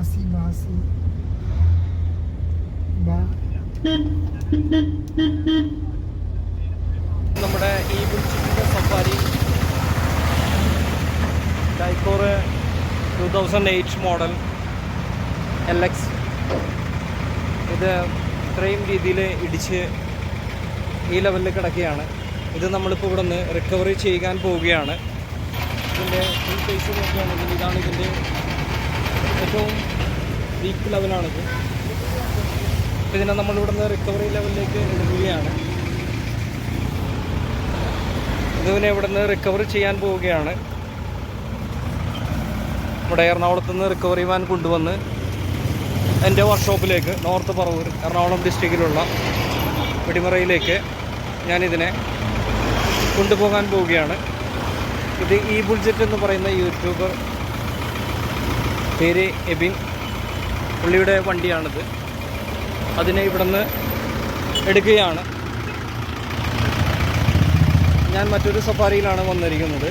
മാസി നമ്മുടെ ഈ ബുൾച്ചിൻ്റെ safari Dicor 2008 model LX. ഇത് ഇത്രയും രീതിയിൽ ഇടിച്ച് ഈ ലെവലിൽ കിടക്കുകയാണ്. ഇത് നമ്മളിപ്പോൾ ഇവിടെ നിന്ന് റിക്കവറി ചെയ്യാൻ പോവുകയാണ്. ഇതിൻ്റെ ഈ ഫേസ് നോക്കുകയാണെങ്കിൽ ഇതാണ് ഇതിൻ്റെ ഏറ്റവും വീക്ക് ലെവലാണിത്. ഇതിനെ നമ്മളിവിടെ നിന്ന് റിക്കവറി ലെവലിലേക്ക് എടുക്കുകയാണ്. ഇതിനെ ഇവിടെ നിന്ന് റിക്കവറി ചെയ്യാൻ പോവുകയാണ്. ഇവിടെ എറണാകുളത്ത് നിന്ന് റിക്കവറി വാൻ കൊണ്ടുവന്ന് എൻ്റെ വർക്ക്ഷോപ്പിലേക്ക് നോർത്ത് പറവൂർ എറണാകുളം ഡിസ്ട്രിക്റ്റിലുള്ള വെടിമറയിലേക്ക് ഞാനിതിനെ കൊണ്ടുപോകാൻ പോവുകയാണ്. ഇത് ഈ ബുൾജെറ്റ് എന്ന് പറയുന്ന യൂട്യൂബർ പേര് എബിൻ, പുള്ളിയുടെ വണ്ടിയാണിത്. അതിനെ ഇവിടെ നിന്ന് എടുക്കുകയാണ്. ഞാൻ മറ്റൊരു സഫാരിയിലാണ് വന്നിരിക്കുന്നത്.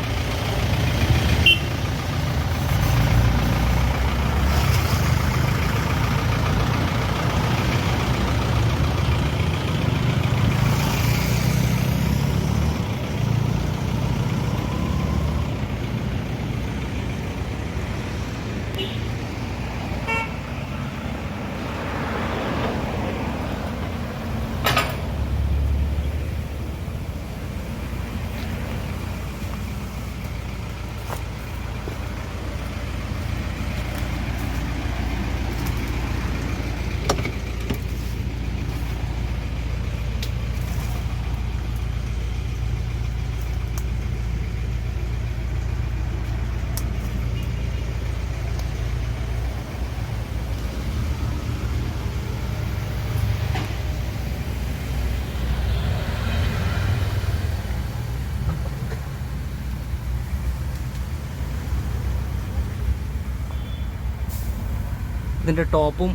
ഇതിൻ്റെ ടോപ്പും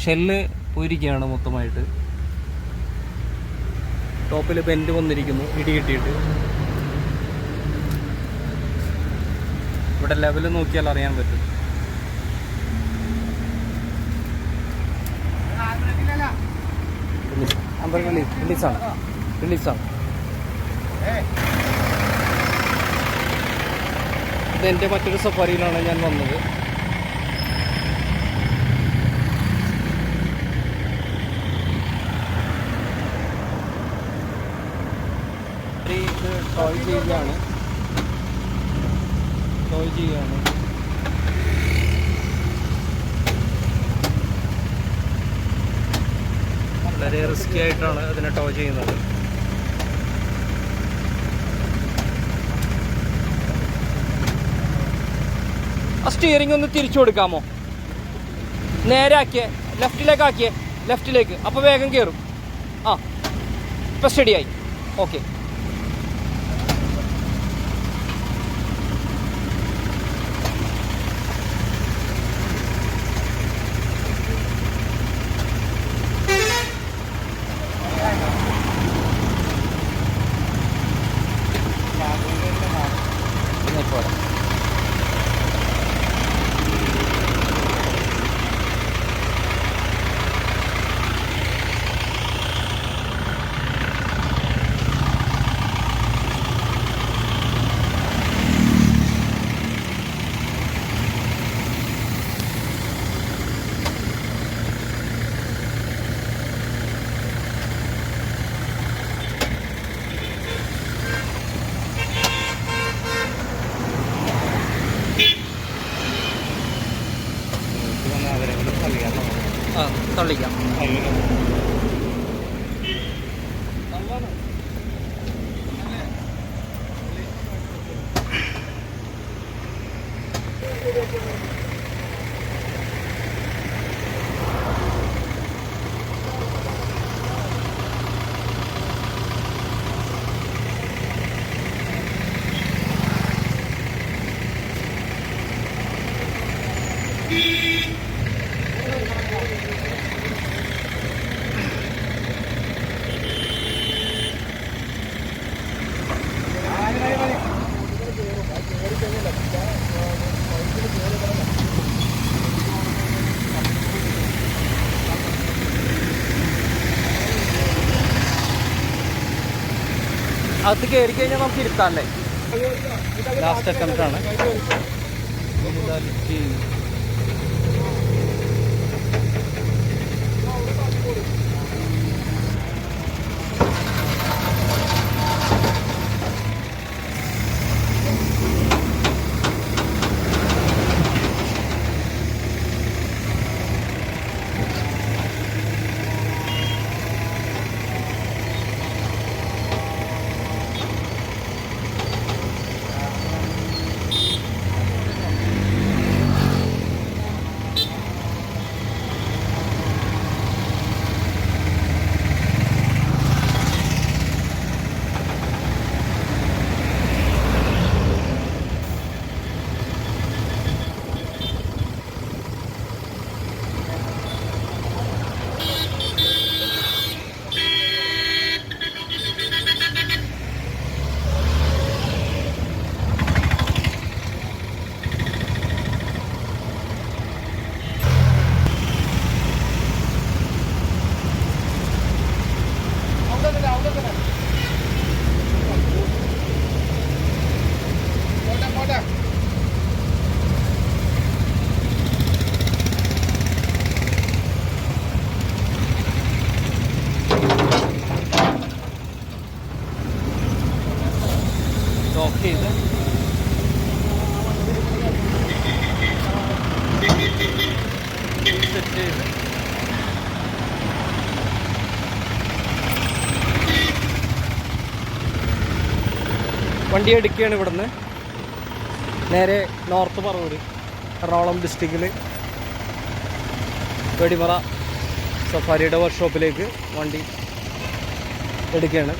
ഷെല്ല് പോയിരിക്കുകയാണ് മൊത്തമായിട്ട്. ടോപ്പിൽ ബെൻഡ് വന്നിരിക്കുന്നു ഇടി കിട്ടിയിട്ട്. ഇവിടെ ലെവൽ നോക്കിയാൽ അറിയാൻ പറ്റും. റിലീസാണ്. ഇതെൻ്റെ മറ്റൊരു സഫാരിയിലാണ് ഞാൻ വന്നത്. ടോയ് ചെയ്യുകയാണ്. വളരെ റിസ്കി ആയിട്ടാണ് അതിനെ ടോ ചെയ്യുന്നത്. ആ സ്റ്റിയറിംഗ് ഒന്ന് തിരിച്ചു കൊടുക്കാമോ? നേരെ ആക്കിയേ, ലെഫ്റ്റിലേക്ക്. അപ്പോൾ വേഗം കയറും. ഇപ്പം സ്റ്റഡിയായി. ഓക്കെ. തള്ളിക്കാം. അകത്ത് കയറി കഴിഞ്ഞാൽ നമുക്ക് ഇരുത്താല്ലേ. ലാസ്റ്റ് അറ്റംപ്റ്റ് ആണ്. ലോക്ക് ചെയ്ത് സെറ്റ് ചെയ്ത് വണ്ടി എടുക്കുകയാണ്. ഇവിടുന്ന് നേരെ നോർത്ത് പറവൂർ എറണാകുളം ഡിസ്ട്രിക്റ്റിൽ വെടിമറ സഫാരിയുടെ വർക്ക്ഷോപ്പിലേക്ക് വണ്ടി എടുക്കുകയാണ്.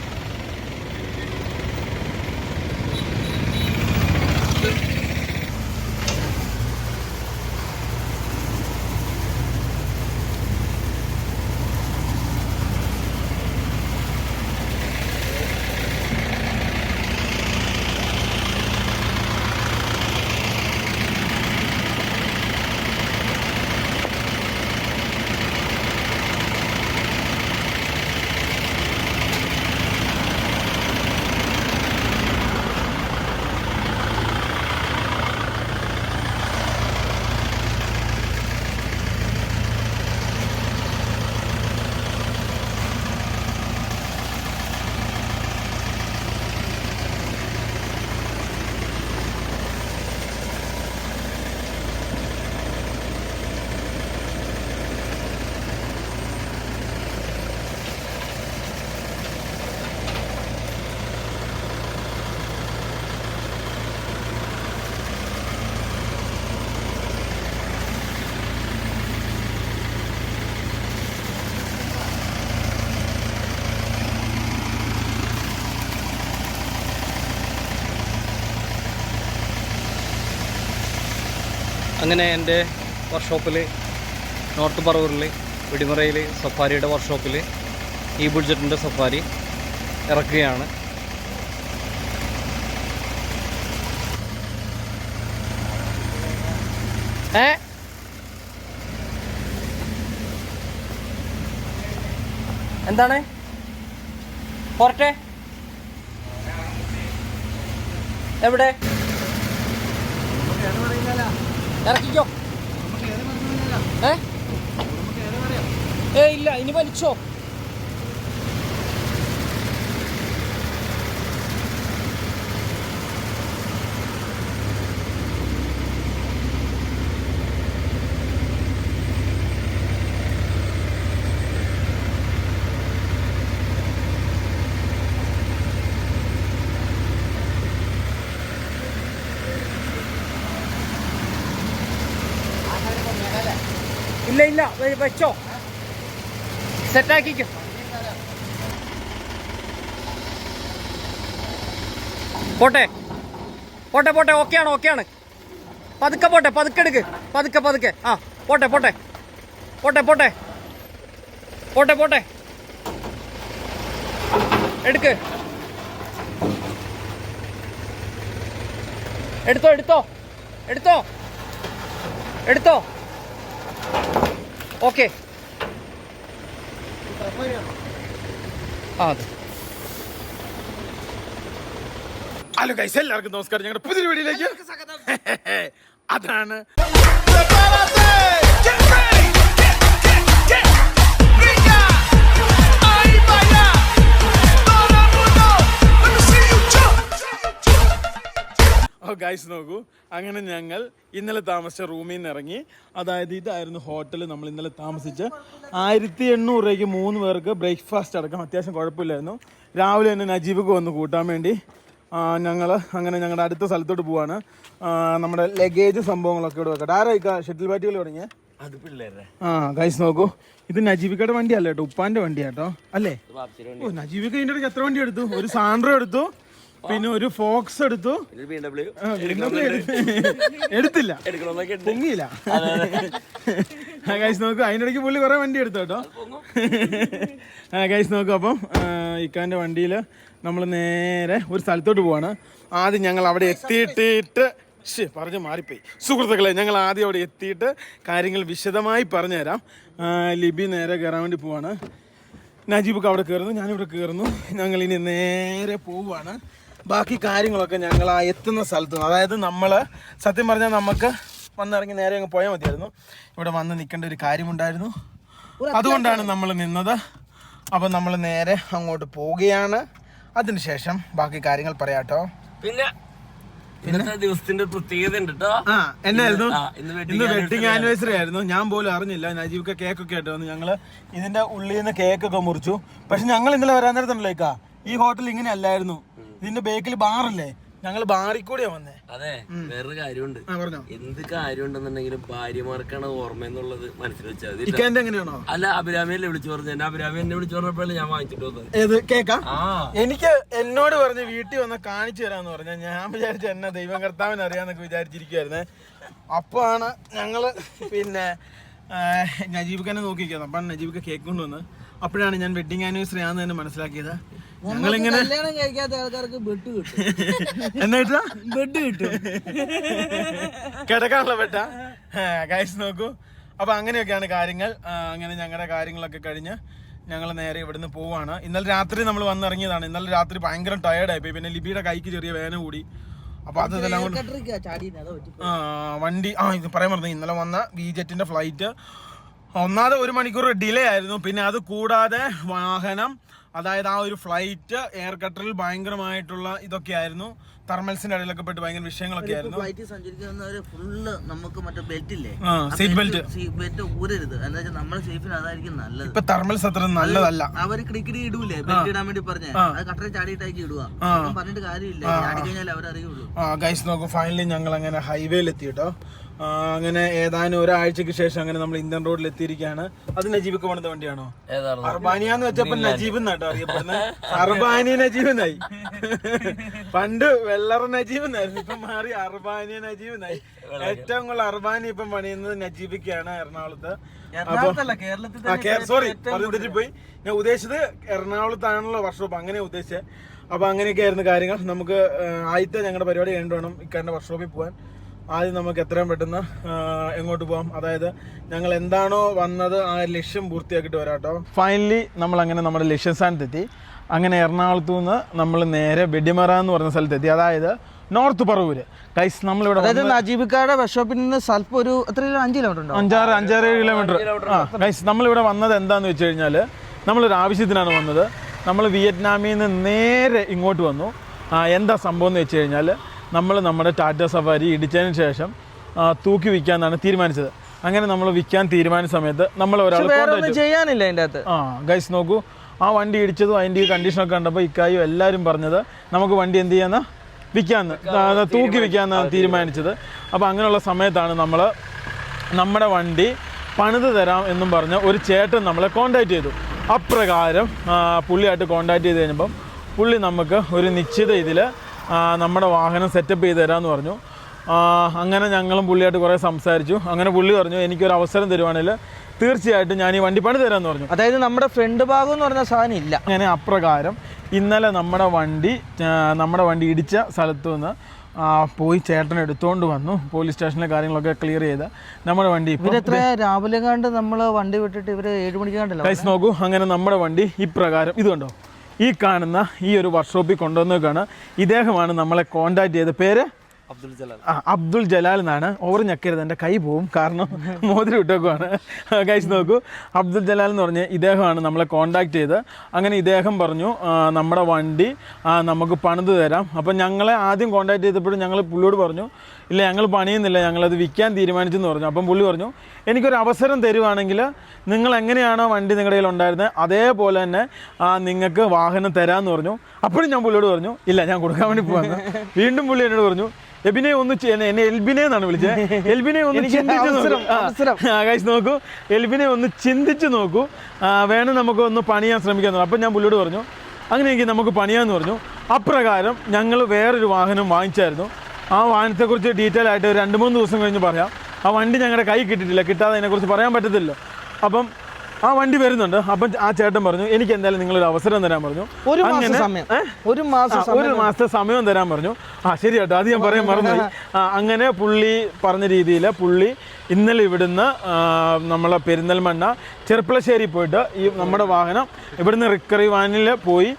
അങ്ങനെ എൻ്റെ വർക്ക്ഷോപ്പിൽ നോർത്ത് പറവൂരിൽ വെടിമറയിൽ സഫാരിയുടെ വർക്ക്ഷോപ്പിൽ ഈ ബഡ്ജറ്റിൻ്റെ സഫാരി ഇറക്കുകയാണ്. എന്താണ് പോരട്ടെ? എവിടെ ഇറക്കിക്കോ? ഇല്ല, ഇനി വലിച്ചോ. ഇല്ല ഇല്ല, വെച്ചോ, സെറ്റാക്കിക്കോ. പോട്ടെ പോട്ടെ പോട്ടെ, ഓക്കെയാണ് ഓക്കെയാണ്. പതുക്കെ പോട്ടെ, പതുക്കെ എടുക്ക്, പതുക്കെ പതുക്കെ. ആ പോട്ടെ പോട്ടെ പോട്ടെ പോട്ടെ പോട്ടെ പോട്ടെ, എടുക്ക്, എടുത്തോ എടുത്തോ എടുത്തോ എടുത്തോ. ഓക്കെ, ആ അതെ. ഹലോ ഗൈസ്, എല്ലാവർക്കും നമസ്കാരം. ഞങ്ങളുടെ പുതിയൊരു വീഡിയോയിലേക്ക് അതാണ് ഗൈസ് നോക്കൂ, അങ്ങനെ ഞങ്ങൾ ഇന്നലെ താമസിച്ച റൂമിൽ നിന്ന് ഇറങ്ങി. അതായത് ഇതായിരുന്നു ഹോട്ടൽ നമ്മൾ ഇന്നലെ താമസിച്ച്. 1800 രൂപയ്ക്ക് 3 പേർക്ക് ബ്രേക്ക്ഫാസ്റ്റ് അടക്കം അത്യാവശ്യം കുഴപ്പമില്ലായിരുന്നു. രാവിലെ തന്നെ നജീബൊക്കെ വന്ന് കൂട്ടാൻ വേണ്ടി ഞങ്ങൾ അങ്ങനെ ഞങ്ങളുടെ അടുത്ത സ്ഥലത്തോട്ട് പോവാണ്. നമ്മുടെ ലഗേജ് സംഭവങ്ങളൊക്കെ ഇവിടെ വെക്കട്ടെ. ആരായിക്കാ ഷട്ടിൽ ബാറ്റുകൾ തുടങ്ങിയ അത് പിള്ളേരെ. ഗൈസ് നോക്കൂ, ഇത് നജീബിക്കയുടെ വണ്ടിയല്ല കേട്ടോ, ഉപ്പാന്റെ വണ്ടിയാട്ടോ അല്ലേ? ഓ, നജീബിക്ക ഇതിന്റെ ഇടയ്ക്ക് എത്ര വണ്ടി എടുത്തു? ഒരു സാൻഡ്രോ എടുത്തു, പിന്നെ ഒരു ഫോക്സ് എടുത്തു, എടുത്തില്ല, പൊങ്ങിയില്ല. ഗൈസ് നോക്കൂ, അതിൻ്റെ ഇടയ്ക്ക് പുള്ളി കുറെ വണ്ടി എടുത്തു കേട്ടോ. ഗൈസ് നോക്കൂ, അപ്പം ഇക്കാന്റെ വണ്ടിയിൽ നമ്മൾ നേരെ ഒരു സ്ഥലത്തോട്ട് പോവാണ്. ആദ്യം ഞങ്ങൾ അവിടെ എത്തിയിട്ടിട്ട് പറഞ്ഞു മാറിപ്പോയി സുഹൃത്തുക്കളെ, ഞങ്ങൾ ആദ്യം അവിടെ എത്തിയിട്ട് കാര്യങ്ങൾ വിശദമായി പറഞ്ഞുതരാം. ലിബി നേരെ കയറാൻ വേണ്ടി പോവാണ്. നജീബൊക്കെ അവിടെ കയറുന്നു, ഞാനിവിടെ കയറുന്നു. ഞങ്ങൾ ഇനി നേരെ പോവുകയാണ്. ബാക്കി കാര്യങ്ങളൊക്കെ ഞങ്ങൾ ആ എത്തുന്ന സ്ഥലത്ത്, അതായത് നമ്മൾ സത്യം പറഞ്ഞാൽ നമുക്ക് വന്നിറങ്ങി നേരെ അങ്ങ് പോയാൽ മതിയായിരുന്നു. ഇവിടെ വന്ന് നിൽക്കേണ്ട ഒരു കാര്യമുണ്ടായിരുന്നു, അതുകൊണ്ടാണ് നമ്മൾ നിന്നത്. അപ്പം നമ്മൾ നേരെ അങ്ങോട്ട് പോവുകയാണ്. അതിനുശേഷം ബാക്കി കാര്യങ്ങൾ പറയാട്ടോ. പിന്നെ ഇന്നത്തെ ദിവസത്തിന്റെ പ്രത്യേകത ഉണ്ട് കേട്ടോ. എന്നായിരുന്നു? ഇന്ന് വെഡിങ് ആനിവേഴ്സറി ആയിരുന്നു. ഞാൻ പോലും അറിഞ്ഞില്ല. നജീബൊക്കെ കേക്കൊക്കെ ആയിട്ട് വന്നു. ഞങ്ങള് ഇതിന്റെ ഉള്ളിൽ നിന്ന് കേക്കൊക്കെ മുറിച്ചു. പക്ഷെ ഞങ്ങൾ ഇന്നലെ വരാൻ നേരത്തുണ്ടല്ലേക്കാ, ഈ ഹോട്ടൽ ഇങ്ങനെ അല്ലായിരുന്നു. ഇതിന്റെ ബേക്കിൽ ബാറല്ലേ, ഞങ്ങൾ ബാറിൽ കൂടിയാ വന്നേ. അതെ, വേറൊരു കാര്യമുണ്ട്. എന്ത് കാര്യമുണ്ടെന്നുണ്ടെങ്കിലും ഭാര്യമാർക്കാണ് ഓർമ്മ എന്നുള്ളത് മനസ്സിൽ വെച്ചാൽ മതി. എങ്ങനെയാണോ? അല്ല, അഭിരാമിയല്ലേ വിളിച്ചു പറഞ്ഞു. എന്നെ അഭിരാമി എന്നെ വിളിച്ചു പറഞ്ഞപ്പോഴല്ലേ ഞാൻ വാങ്ങിച്ചിട്ട് വന്നത്. ഏത് കേക്കാ? എനിക്ക് എന്നോട് പറഞ്ഞ് വീട്ടിൽ വന്ന് കാണിച്ചു തരാന്ന് പറഞ്ഞ ഞാൻ വിചാരിച്ചു എന്നെ ദൈവം കർത്താവിന് അറിയാന്നൊക്കെ വിചാരിച്ചിരിക്കുവായിരുന്നേ. അപ്പാണ് ഞങ്ങള് പിന്നെ നജീബിക്കനെ നോക്കിയിരിക്കുന്നത്. അപ്പം നജീബിക്ക കേക്ക് കൊണ്ടുവന്ന് അപ്പോഴാണ് ഞാൻ വെഡിങ് ആനിവേഴ്സറി ആണെന്ന് തന്നെ മനസ്സിലാക്കിയത്. ഞങ്ങളിങ്ങനെ എന്നാ ബെഡ് കിട്ടും, കിടക്കാനുള്ള ബെഡാ. ഗൈസ് നോക്കൂ, അപ്പൊ അങ്ങനെയൊക്കെയാണ് കാര്യങ്ങൾ. അങ്ങനെ ഞങ്ങളുടെ കാര്യങ്ങളൊക്കെ കഴിഞ്ഞ് ഞങ്ങൾ നേരെ ഇവിടുന്ന് പോവാണ്. ഇന്നലെ രാത്രി നമ്മൾ വന്നിറങ്ങിയതാണ്. ഇന്നലെ രാത്രി ഭയങ്കര ടയേർഡായിപ്പോയി. പിന്നെ ലിബിയുടെ കൈക്ക് ചെറിയ വേന കൂടി. അപ്പൊ അതെല്ലാം കൊണ്ട് വണ്ടി ഇത് പറയാൻ പറഞ്ഞു. ഇന്നലെ വന്ന വിജെറ്റിന്റെ ഫ്ലൈറ്റ് ഒന്നാമത് 1 മണിക്കൂർ ഡിലേ ആയിരുന്നു. പിന്നെ അത് കൂടാതെ വാഹനം, അതായത് ആ ഒരു ഫ്ലൈറ്റ് എയർ കട്ടറിൽ ഭയങ്കരമായിട്ടുള്ള ഇതൊക്കെ ആയിരുന്നു. തെർമൽസിന്റെ ഇടയിലൊക്കെ പെട്ട് ഭയങ്കര വിഷയങ്ങളൊക്കെ ആയിരുന്നു. ഫ്ലൈറ്റ് സഞ്ചരിക്കുന്നവര് ഫുള്ള് നമുക്ക് മറ്റേ ബെൽറ്റ് ഇല്ലേ, സീറ്റ് ബെൽറ്റ് ഊരരുത്. എന്താ വെച്ചാൽ നമ്മുടെ സേഫിന് അതായിരിക്കും നല്ലത്. ഇപ്പൊ തെർമൽസ് അത്ര നല്ലതല്ല. അവര് ക്രിക്കറ്റ് ഇടൂലേ, ബെൽറ്റ് ഇടാൻ വേണ്ടി പറഞ്ഞ അത് കട്ടറിൽ ചാടിയിട്ടാക്കി ഇടുക. പറഞ്ഞിട്ട് കാര്യമില്ല, ചാടി കഴിഞ്ഞാൽ അവരറിയുള്ളൂ. ഗൈസ് നോക്കൂ, ഫൈനലി ഞങ്ങൾ അങ്ങനെ ഹൈവേയിൽ എത്തി കേട്ടോ. അങ്ങനെ ഏതാനും ഒരാഴ്ചക്ക് ശേഷം അങ്ങനെ നമ്മൾ ഇന്ത്യൻ റോഡിൽ എത്തിയിരിക്കുകയാണ്. അത് നജീബൊക്കെ പണിത വണ്ടിയാണോ? അർബാനിയാന്ന് വെച്ചപ്പോ നജീബ് എന്നാട്ടോ അറിയപ്പെടുന്നത്. അർബാനിയ നജീബ് എന്നായി. പണ്ട് വെള്ളറ നജീബ് എന്നായിരുന്നു, ഇപ്പൊ മാറി അർബാനിയ നജീബ് എന്നായി. ഏറ്റവും കൂടുതൽ അർബാനി ഇപ്പം പണിയുന്നത് നജീബിക്കാണ് എറണാകുളത്ത്. സോറി, പോയി. ഞാൻ ഉദ്ദേശിച്ചത് എറണാകുളത്താണല്ലോ വർക്ക്ഷോപ്പ്, അങ്ങനെ ഉദ്ദേശിച്ചത്. അപ്പൊ അങ്ങനെയൊക്കെ ആയിരുന്നു കാര്യങ്ങൾ. നമുക്ക് ആദ്യത്തെ ഞങ്ങളുടെ പരിപാടി കഴിഞ്ഞിട്ട് വേണം ഇക്കാരൻ്റെ വർക്ക്ഷോപ്പിൽ പോകാൻ. ആദ്യം നമുക്ക് എത്രയും പെട്ടെന്ന് എങ്ങോട്ട് പോകാം, അതായത് ഞങ്ങൾ എന്താണോ വന്നത് ആ ലക്ഷ്യം പൂർത്തിയാക്കിയിട്ട് വരാട്ടോ. ഫൈനലി നമ്മൾ അങ്ങനെ നമ്മുടെ ലക്ഷ്യസ്ഥാനത്തെത്തി. അങ്ങനെ എറണാകുളത്തു നിന്ന് നമ്മൾ നേരെ വെടിമറ എന്ന് പറഞ്ഞ സ്ഥലത്തെത്തി, അതായത് നോർത്ത് പറവൂര്. ഗൈസ് നമ്മളിവിടെ നജീബിക്കാരുടെ വർക്ക്ഷോപ്പിൽ നിന്ന് സ്വല്പം ഒരു 5 കിലോമീറ്റർ ഉണ്ടോ? 5-6 കിലോമീറ്റർ. ഗൈസ് നമ്മളിവിടെ വന്നത് എന്താണെന്ന് വെച്ച് കഴിഞ്ഞാൽ, നമ്മളൊരു ആവശ്യത്തിനാണ് വന്നത്. നമ്മൾ വിയറ്റ്നാമിൽ നിന്ന് നേരെ ഇങ്ങോട്ട് വന്നു. എന്താ സംഭവം എന്ന് വെച്ച് കഴിഞ്ഞാൽ, നമ്മൾ നമ്മുടെ ടാറ്റ സഫാരി ഇടിച്ചതിന് ശേഷം തൂക്കി വിൽക്കാന്നാണ് തീരുമാനിച്ചത്. അങ്ങനെ നമ്മൾ വിൽക്കാൻ തീരുമാനിച്ച സമയത്ത് നമ്മൾ ഒരാൾ ചെയ്യാനില്ല അതിൻ്റെ അകത്ത്. ഗൈസ് നോക്കൂ, ആ വണ്ടി ഇടിച്ചതും അതിൻ്റെ ഈ കണ്ടീഷനൊക്കെ കണ്ടപ്പോൾ ഇക്കായും എല്ലാവരും പറഞ്ഞത് നമുക്ക് വണ്ടി എന്ത് ചെയ്യാന്ന് വിൽക്കാന്ന്, തൂക്കി വിൽക്കാന്നാണ് തീരുമാനിച്ചത്. അപ്പോൾ അങ്ങനെയുള്ള സമയത്താണ് നമ്മൾ നമ്മുടെ വണ്ടി പണിത് തരാം എന്നും പറഞ്ഞ് ഒരു ചേട്ടൻ നമ്മളെ കോൺടാക്ട് ചെയ്തു. അപ്രകാരം പുള്ളിയായിട്ട് കോൺടാക്ട് ചെയ്ത് കഴിഞ്ഞപ്പം പുള്ളി നമുക്ക് ഒരു നിശ്ചിത ഇതിൽ നമ്മുടെ വാഹനം സെറ്റപ്പ് ചെയ്ത് തരാമെന്ന് പറഞ്ഞു. അങ്ങനെ ഞങ്ങളും പുള്ളിയായിട്ട് കുറേ സംസാരിച്ചു. അങ്ങനെ പുള്ളി പറഞ്ഞു എനിക്കൊരു അവസരം തരുവാണെങ്കിൽ തീർച്ചയായിട്ടും ഞാൻ ഈ വണ്ടി പണി തരാമെന്ന് പറഞ്ഞു. അതായത് നമ്മുടെ ഫ്രണ്ട് ഭാഗം എന്ന് പറഞ്ഞ സാധനം ഇല്ല. അങ്ങനെ അപ്രകാരം ഇന്നലെ നമ്മുടെ വണ്ടി ഇടിച്ച സ്ഥലത്തു നിന്ന് പോയി ചേട്ടൻ എടുത്തുകൊണ്ട് വന്നു. പോലീസ് സ്റ്റേഷനിലെ കാര്യങ്ങളൊക്കെ ക്ലിയർ ചെയ്ത് നമ്മുടെ വണ്ടി ഇവരെത്ര രാവിലെ കണ്ട് നമ്മൾ വണ്ടി വിട്ടിട്ട് ഇവർ 7 മണിക്ക് കണ്ടല്ലോ. ഗൈസ് നോക്കൂ, അങ്ങനെ നമ്മുടെ വണ്ടി ഇപ്രകാരം ഇത് കണ്ടോ, ഈ കാണുന്ന ഈ ഒരു വർക്ക്ഷോപ്പിൽ കൊണ്ടുവന്നേക്കാണ്. ഇദ്ദേഹമാണ് നമ്മളെ കോണ്ടാക്ട് ചെയ്ത പേര് അബ്ദുൾ ജലാൽ എന്നാണ്. ഓവർ ഞെക്കരുത്, എൻ്റെ കൈ പോവും, കാരണം മോതിരം ഇട്ടേക്കുവാണ്. കഴിച്ച് നോക്കൂ, അബ്ദുൾ ജലാൽ എന്ന് പറഞ്ഞ് ഇദ്ദേഹമാണ് നമ്മളെ കോണ്ടാക്ട് ചെയ്ത്. അങ്ങനെ ഇദ്ദേഹം പറഞ്ഞു നമ്മുടെ വണ്ടി നമുക്ക് പണിത് തരാം. അപ്പം ഞങ്ങളെ ആദ്യം കോണ്ടാക്ട് ചെയ്തപ്പോഴും ഞങ്ങൾ പുള്ളിയോട് പറഞ്ഞു ഇല്ല ഞങ്ങൾ പണിയുന്നില്ല, ഞങ്ങളത് വിൽക്കാൻ തീരുമാനിച്ചെന്ന് പറഞ്ഞു. അപ്പം പുള്ളി പറഞ്ഞു എനിക്കൊരു അവസരം തരുവാണെങ്കിൽ നിങ്ങൾ എങ്ങനെയാണോ വണ്ടി നിങ്ങളുടെ കയ്യിൽ ഉണ്ടായിരുന്നത് അതേപോലെ തന്നെ നിങ്ങൾക്ക് വാഹനം തരാമെന്ന് പറഞ്ഞു. അപ്പോഴും ഞാൻ പുള്ളിയോട് പറഞ്ഞു ഇല്ല ഞാൻ കൊടുക്കാൻ വേണ്ടി പോകുന്നു. വീണ്ടും പുള്ളി എന്നോട് പറഞ്ഞു എബിനെ ഒന്ന് എന്നെ എൽബിനെ എന്നാണ് വിളിച്ചത്, എൽബിനെ ഒന്ന് ചിന്തിച്ച് നോക്കൂ, എൽബിനെ ഒന്ന് ചിന്തിച്ച് നോക്കൂ, വേണം നമുക്ക് ഒന്ന് പണിയാൻ ശ്രമിക്കാമെന്ന് പറഞ്ഞു. അപ്പം ഞാൻ പുള്ളിയോട് പറഞ്ഞു അങ്ങനെയെങ്കിൽ നമുക്ക് പണിയാമെന്ന് പറഞ്ഞു. അപ്രകാരം ഞങ്ങൾ വേറൊരു വാഹനം വാങ്ങിച്ചായിരുന്നു. ആ വാഹനത്തെക്കുറിച്ച് ഡീറ്റെയിൽ ആയിട്ട് ഒരു 2-3 ദിവസം കഴിഞ്ഞ് പറയാം. ആ വണ്ടി ഞങ്ങളുടെ കൈ കിട്ടിയിട്ടില്ല, കിട്ടാതെ അതിനെക്കുറിച്ച് പറയാൻ പറ്റത്തില്ല. അപ്പം ആ വണ്ടി വരുന്നുണ്ട്. അപ്പം ആ ചേട്ടൻ പറഞ്ഞു എനിക്ക് എന്തായാലും നിങ്ങളൊരു അവസരം തരാൻ പറഞ്ഞു. ഒരു മാസത്തെ സമയം തരാൻ പറഞ്ഞു. ശരി കേട്ടോ, അത് ഞാൻ പറയാൻ മറന്നുപോയി. അങ്ങനെ പുള്ളി പറഞ്ഞ രീതിയിൽ പുള്ളി ഇന്നലെ ഇവിടുന്ന് നമ്മളെ പെരിന്തൽമണ്ണ ചെർപ്പളശ്ശേരി പോയിട്ട് ഈ നമ്മുടെ വാഹനം ഇവിടുന്ന് റിക്കവറി വാനിൽ പോയി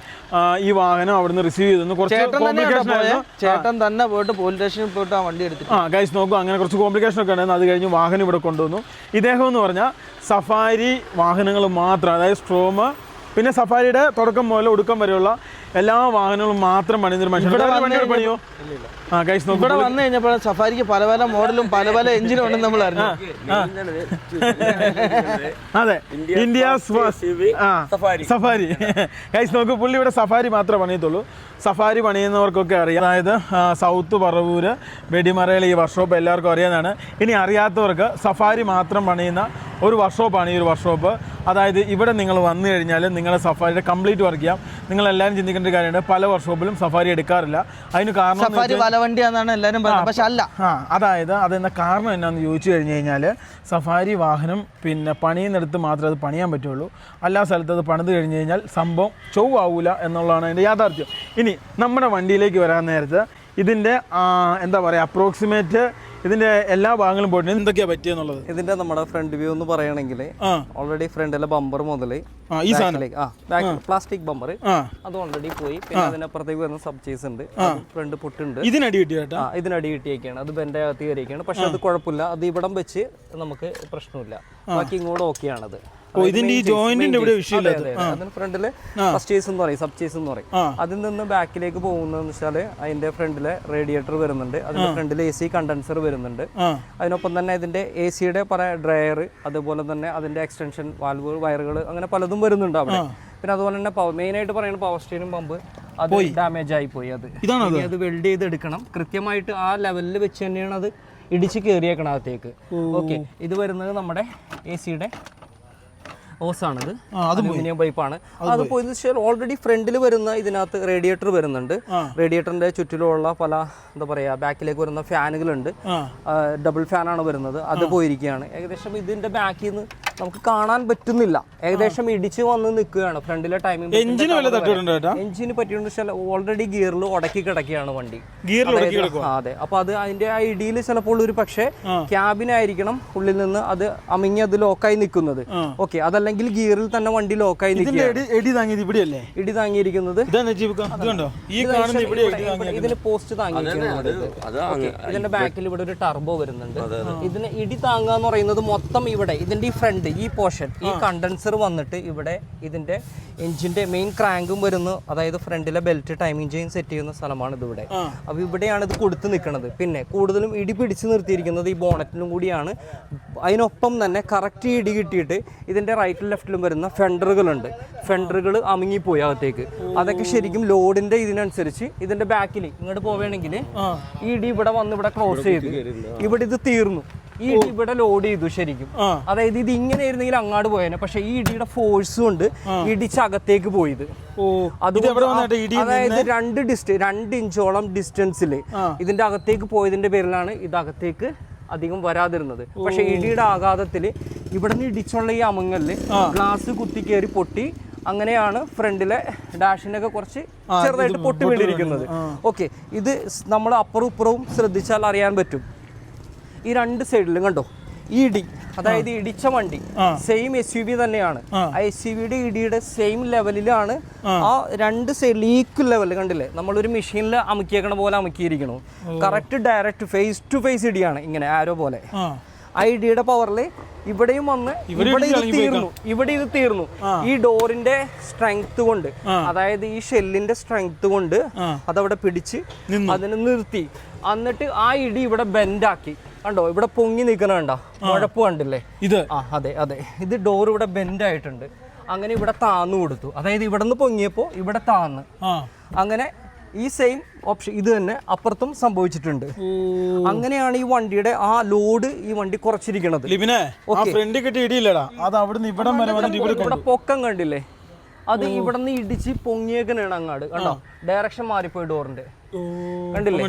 ഈ വാഹനം അവിടുന്ന് റിസീവ് ചെയ്തു. കുറച്ച് കോംപ്ലിക്കേഷൻ ആയിരുന്നു. ചേട്ടൻ തന്നെ പോയിട്ട് പോലീസ് സ്റ്റേഷനിൽ പോയിട്ട് ആ വണ്ടി എടുത്തു. ഗൈസ് നോക്കൂ, അങ്ങനെ കുറച്ച് കോംപ്ലിക്കേഷൻ ഒക്കെ ഉണ്ടായിരുന്നു. അത് കഴിഞ്ഞ് വാഹനം ഇവിടെ കൊണ്ടുവന്നു. ഇദ്ദേഹം എന്ന് പറഞ്ഞാൽ സഫാരി വാഹനങ്ങൾ മാത്രം, അതായത് സ്ട്രോം, പിന്നെ സഫാരിയുടെ തുടക്കം മുതൽ ഒടുക്കം വരെയുള്ള എല്ലാ വാഹനങ്ങളും മാത്രം പണിയുന്നൊരു മനുഷ്യൻ. പണിയോ ഗൈസ് നോക്കൂ, ഇവിടെ വന്നു കഴിഞ്ഞപ്പോൾ സഫാരിക്ക് പല പല മോഡലും പല പല എഞ്ചിനും ഉണ്ടെന്ന് നമ്മൾ അറിഞ്ഞു. അതെ, ഇന്ത്യ സഫാരി. ഗൈസ് നോക്കൂ, പുള്ളി ഇവിടെ സഫാരി മാത്രമേ പണിയത്തുള്ളൂ. സഫാരി പണിയുന്നവർക്കൊക്കെ അറിയാം. അതായത് സൗത്ത് പറവൂര് വെടിമറയിൽ ഈ വർക്ക്ഷോപ്പ് എല്ലാവർക്കും അറിയാവുന്നതാണ്. ഇനി അറിയാത്തവർക്ക് സഫാരി മാത്രം പണിയുന്ന ഒരു വർക്ക്ഷോപ്പാണ് ഈ ഒരു വർക്ക്ഷോപ്പ്. അതായത് ഇവിടെ നിങ്ങൾ വന്നു കഴിഞ്ഞാൽ നിങ്ങളുടെ സഫാരിയുടെ കംപ്ലീറ്റ് വർക്ക് ചെയ്യാം. നിങ്ങളെല്ലാവരും ചിന്തിക്കേണ്ട ഒരു കാര്യമുണ്ട്, പല വർക്ക്ഷോപ്പിലും സഫാരി എടുക്കാറില്ല. അതിന് കാരണം വണ്ടിയാണെന്നാണ് എല്ലാവരും പറയുന്നത്, പക്ഷെ അല്ല. അതായത് അതെന്ന കാരണം എന്നാന്ന് ചോദിച്ചു കഴിഞ്ഞ് കഴിഞ്ഞാൽ സഫാരി വാഹനം പിന്നെ പണിയുന്നിടത്ത് മാത്രമേ അത് പണിയാൻ പറ്റുള്ളൂ. എല്ലാ സ്ഥലത്തും അത് പണിത് കഴിഞ്ഞ് കഴിഞ്ഞാൽ സംഭവം ചൊവ്വാവൂല എന്നുള്ളതാണ് അതിൻ്റെ യാഥാർത്ഥ്യം. ഇനി നമ്മുടെ വണ്ടിയിലേക്ക് വരാൻ നേരത്ത് ഇതിൻ്റെ എന്താ പറയുക അപ്രോക്സിമേറ്റ് ഇതിന്റെ എല്ലാ ഭാഗങ്ങളും പോയിട്ട് എന്തൊക്കെയാ പറ്റിയെന്നുള്ളത്. ഇതിന്റെ നമ്മുടെ ഫ്രണ്ട് വ്യൂ എന്ന് പറയുകയാണെങ്കിൽ ഓൾറെഡി ഫ്രണ്ടിലെ ബമ്പർ മുതൽ ഈ സാധനം പ്ലാസ്റ്റിക് ബമ്പർ അത് ഓൾറെഡി പോയി. പിന്നെ അതിനപ്പുറത്തേക്ക് വരുന്ന സബ് ചേസ് ഉണ്ട്, ഫ്രണ്ട് പൊട്ടുണ്ട്. ഇതിനടി കിട്ടിയേട്ടാ, ഇതിനടി കിട്ടിയൊക്കെയാണ്. അത് ബെന്റെ അകത്ത് കയറിയൊക്കെയാണ്. പക്ഷെ അത് കുഴപ്പമില്ല, അത് ഇവിടം വെച്ച് നമുക്ക് പ്രശ്നമില്ല. ബാക്കി ഇങ്ങോട്ട് ഓക്കെയാണത്. ഇതിന്റെ ഈ ജോയിന്റിന്റെ ഇവിടെ വിഷയമില്ല. അതിന് ഫ്രണ്ടില് ഫസ്റ്റ് ചേസ് എന്ന് പറയും, സബ് ചേസ് എന്ന് പറയും. അതിൽ നിന്ന് ബാക്കിലേക്ക് പോകുന്നതെന്ന് വെച്ചാൽ അതിന്റെ ഫ്രണ്ടിലെ റേഡിയേറ്റർ വരുന്നുണ്ട്, അതിന്റെ ഫ്രണ്ടിൽ AC കണ്ടൻസർ വരുന്നുണ്ട്. അതിനൊപ്പം തന്നെ ഇതിന്റെ ACയുടെ ഡ്രയർ, അതുപോലെ തന്നെ അതിന്റെ എക്സ്റ്റൻഷൻ വാൽവ്, വയറുകൾ, അങ്ങനെ പലതും വരുന്നുണ്ട് അവിടെ. പിന്നെ അതുപോലെ തന്നെ മെയിൻ ആയിട്ട് പറയുന്നത് പവർ സ്റ്റീരിംഗ് പമ്പ് അത് ഡാമേജ് ആയി പോയി. അത് വെൽഡ് ചെയ്ത് എടുക്കണം. കൃത്യമായിട്ട് ആ ലെവലിൽ വെച്ച് തന്നെയാണ് അത് ഇടിച്ച് കയറിയേക്കണം അകത്തേക്ക്. ഓക്കെ, ഇത് വരുന്നത് നമ്മുടെ ACയുടെ ഓസാണിത്, അലുമിനിയം പൈപ്പാണ്. അത് പോയി ഓൾറെഡി ഫ്രണ്ടിൽ വരുന്ന ഇതിനകത്ത് റേഡിയേറ്റർ വരുന്നുണ്ട്. റേഡിയേറ്ററിന്റെ ചുറ്റിലുള്ള പല എന്താ പറയാ ബാക്കിലേക്ക് വരുന്ന ഫാനുകളുണ്ട്. ഡബിൾ ഫാനാണ് വരുന്നത്, അത് പോയിരിക്കുകയാണ്. ഏകദേശം ഇതിന്റെ ബാക്കിൽ നിന്ന് നമുക്ക് കാണാൻ പറ്റുന്നില്ല, ഏകദേശം ഇടിച്ച് വന്ന് നിൽക്കുകയാണ്. ഫ്രണ്ടിലെ ടൈമിംഗ് എഞ്ചിന് പറ്റിയെന്ന് ഓൾറെഡി ഗിയറിൽ ഉടക്കി കിടക്കുകയാണ് വണ്ടി. അതെ, അപ്പൊ അത് അതിന്റെ ആ ഇടിയിൽ ചിലപ്പോൾ ഒരു പക്ഷേ ക്യാബിനായിരിക്കണം ഉള്ളിൽ നിന്ന് അത് അമിങ്ങി അത് ലോക്കായി നിൽക്കുന്നത്. ഓക്കെ, അതല്ലെങ്കിൽ ഗിയറിൽ തന്നെ വണ്ടി ലോക്കായി ഇടി താങ്ങിയിരിക്കുന്നത് ഇതിന് പോസ്റ്റ് താങ്ങിയിരിക്കുന്നത്. ഇതിന്റെ ബാക്കിൽ ഇവിടെ ഒരു ടർബോ വരുന്നുണ്ട്. ഇതിന് ഇടി താങ്ങുക എന്ന് പറയുന്നത് മൊത്തം ഇവിടെ ഇതിന്റെ ഈ ഫ്രണ്ട് ഈ പോർഷൻ ഈ കണ്ടൻസർ വന്നിട്ട് ഇവിടെ ഇതിന്റെ എഞ്ചിന്റെ മെയിൻ ക്രാങ്കും വരുന്നു. അതായത് ഫ്രണ്ടിലെ ബെൽറ്റ് ടൈമിംഗ് ചെയിൻ സെറ്റ് ചെയ്യുന്ന സ്ഥലമാണ് ഇതിവിടെ. അപ്പൊ ഇവിടെയാണ് ഇത് കൊടുത്ത് നിൽക്കുന്നത്. പിന്നെ കൂടുതലും ഇടി പിടിച്ച് നിർത്തിയിരിക്കുന്നത് ഈ ബോണറ്റിലും കൂടിയാണ്. അതിനൊപ്പം തന്നെ കറക്റ്റ് ഇടി കിട്ടിയിട്ട് ഇതിന്റെ റൈറ്റിലും ലെഫ്റ്റിലും വരുന്ന ഫെൻഡറുകളുണ്ട്. ഫെൻഡറുകൾ അമുങ്ങിപ്പോയി അകത്തേക്ക്. അതൊക്കെ ശരിക്കും ലോഡിന്റെ ഇതിനനുസരിച്ച് ഇതിന്റെ ബാക്കിൽ ഇങ്ങോട്ട് പോവുകയാണെങ്കിൽ ഈ ഇടി ഇവിടെ വന്ന് ഇവിടെ ക്രോസ് ചെയ്ത് ഇവിടെ ഇത് തീർന്നു. ഈ ഇടി ഇവിടെ ലോഡ് ചെയ്തു ശരിക്കും. അതായത് ഇത് ഇങ്ങനെ ആയിരുന്നെങ്കിൽ അങ്ങാട് പോയേനെ. പക്ഷെ ഈ ഇടിയുടെ ഫോഴ്സ് കൊണ്ട് ഇടിച്ചകത്തേക്ക് പോയത്. അതായത് 2 ഇഞ്ചോളം ഡിസ്റ്റൻസിൽ ഇതിന്റെ അകത്തേക്ക് പോയതിന്റെ പേരിലാണ് ഇത് അകത്തേക്ക് അധികം വരാതിരുന്നത്. പക്ഷെ ഇടിയുടെ ആഘാതത്തിൽ ഇവിടെ നിന്ന് ഇടിച്ചുള്ള ഈ അമങ്ങലില് ഗ്ലാസ് കുത്തിക്കേറി പൊട്ടി. അങ്ങനെയാണ് ഫ്രണ്ടിലെ ഡാഷിനൊക്കെ കുറച്ച് ചെറുതായിട്ട് പൊട്ടി വീണിരിക്കുന്നത്. ഓക്കെ, ഇത് നമ്മൾ അപ്പുറവും ഇപ്പുറവും ശ്രദ്ധിച്ചാൽ അറിയാൻ പറ്റും. ഈ 2 സൈഡിലും കണ്ടോ, ഈ ഇടി, അതായത് ഇടിച്ച വണ്ടി സെയിം SUV തന്നെയാണ്. ആ SUVയുടെ ഇടിയുടെ സെയിം ലെവലിലാണ് ആ രണ്ട് സൈഡിൽ ഈക്വൽ ലെവൽ. കണ്ടില്ലേ, നമ്മളൊരു മെഷീനിൽ അമുക്കിയേക്കണ പോലെ അമുക്കിയിരിക്കണു. Correct direct face to face ഇടിയാണ്, ഇങ്ങനെ ആരോ പോലെ. ആ ഇടിയുടെ പവറിൽ ഇവിടെയും വന്ന് ഇവിടെ ഇത് തീർന്നു. ഈ ഡോറിന്റെ സ്ട്രെങ്ത് കൊണ്ട്, അതായത് ഈ ഷെല്ലിന്റെ സ്ട്രെങ്ത് കൊണ്ട് അതവിടെ പിടിച്ച് അതിനെ നിർത്തി. എന്നിട്ട് ആ ഇടി ഇവിടെ ബെൻഡാക്കി. കണ്ടോ, ഇവിടെ പൊങ്ങി നിൽക്കണ കണ്ടോ, കുഴപ്പം കണ്ടില്ലേ ഇത്? അതെ അതെ, ഇത് ഡോർ ഇവിടെ ബെൻഡായിട്ടുണ്ട്. അങ്ങനെ ഇവിടെ താന്നു കൊടുത്തു, അതായത് ഇവിടെ നിന്ന് പൊങ്ങിയപ്പോ ഇവിടെ താന്ന്. അങ്ങനെ ഈ സെയിം ഓപ്ഷൻ ഇത് തന്നെ അപ്പുറത്തും സംഭവിച്ചിട്ടുണ്ട്. അങ്ങനെയാണ് ഈ വണ്ടിയുടെ ആ ലോഡ് ഈ വണ്ടി കുറച്ചിരിക്കുന്നത്. ഇവിടെ പൊക്കം കണ്ടില്ലേ, അത് ഇവിടെ നിന്ന് ഇടിച്ച് പൊങ്ങിയേക്കനാണ് അങ്ങാട്. കണ്ടോ, ഡയറക്ഷൻ മാറിപ്പോയി ഡോറിന്റെ. കണ്ടില്ലേ,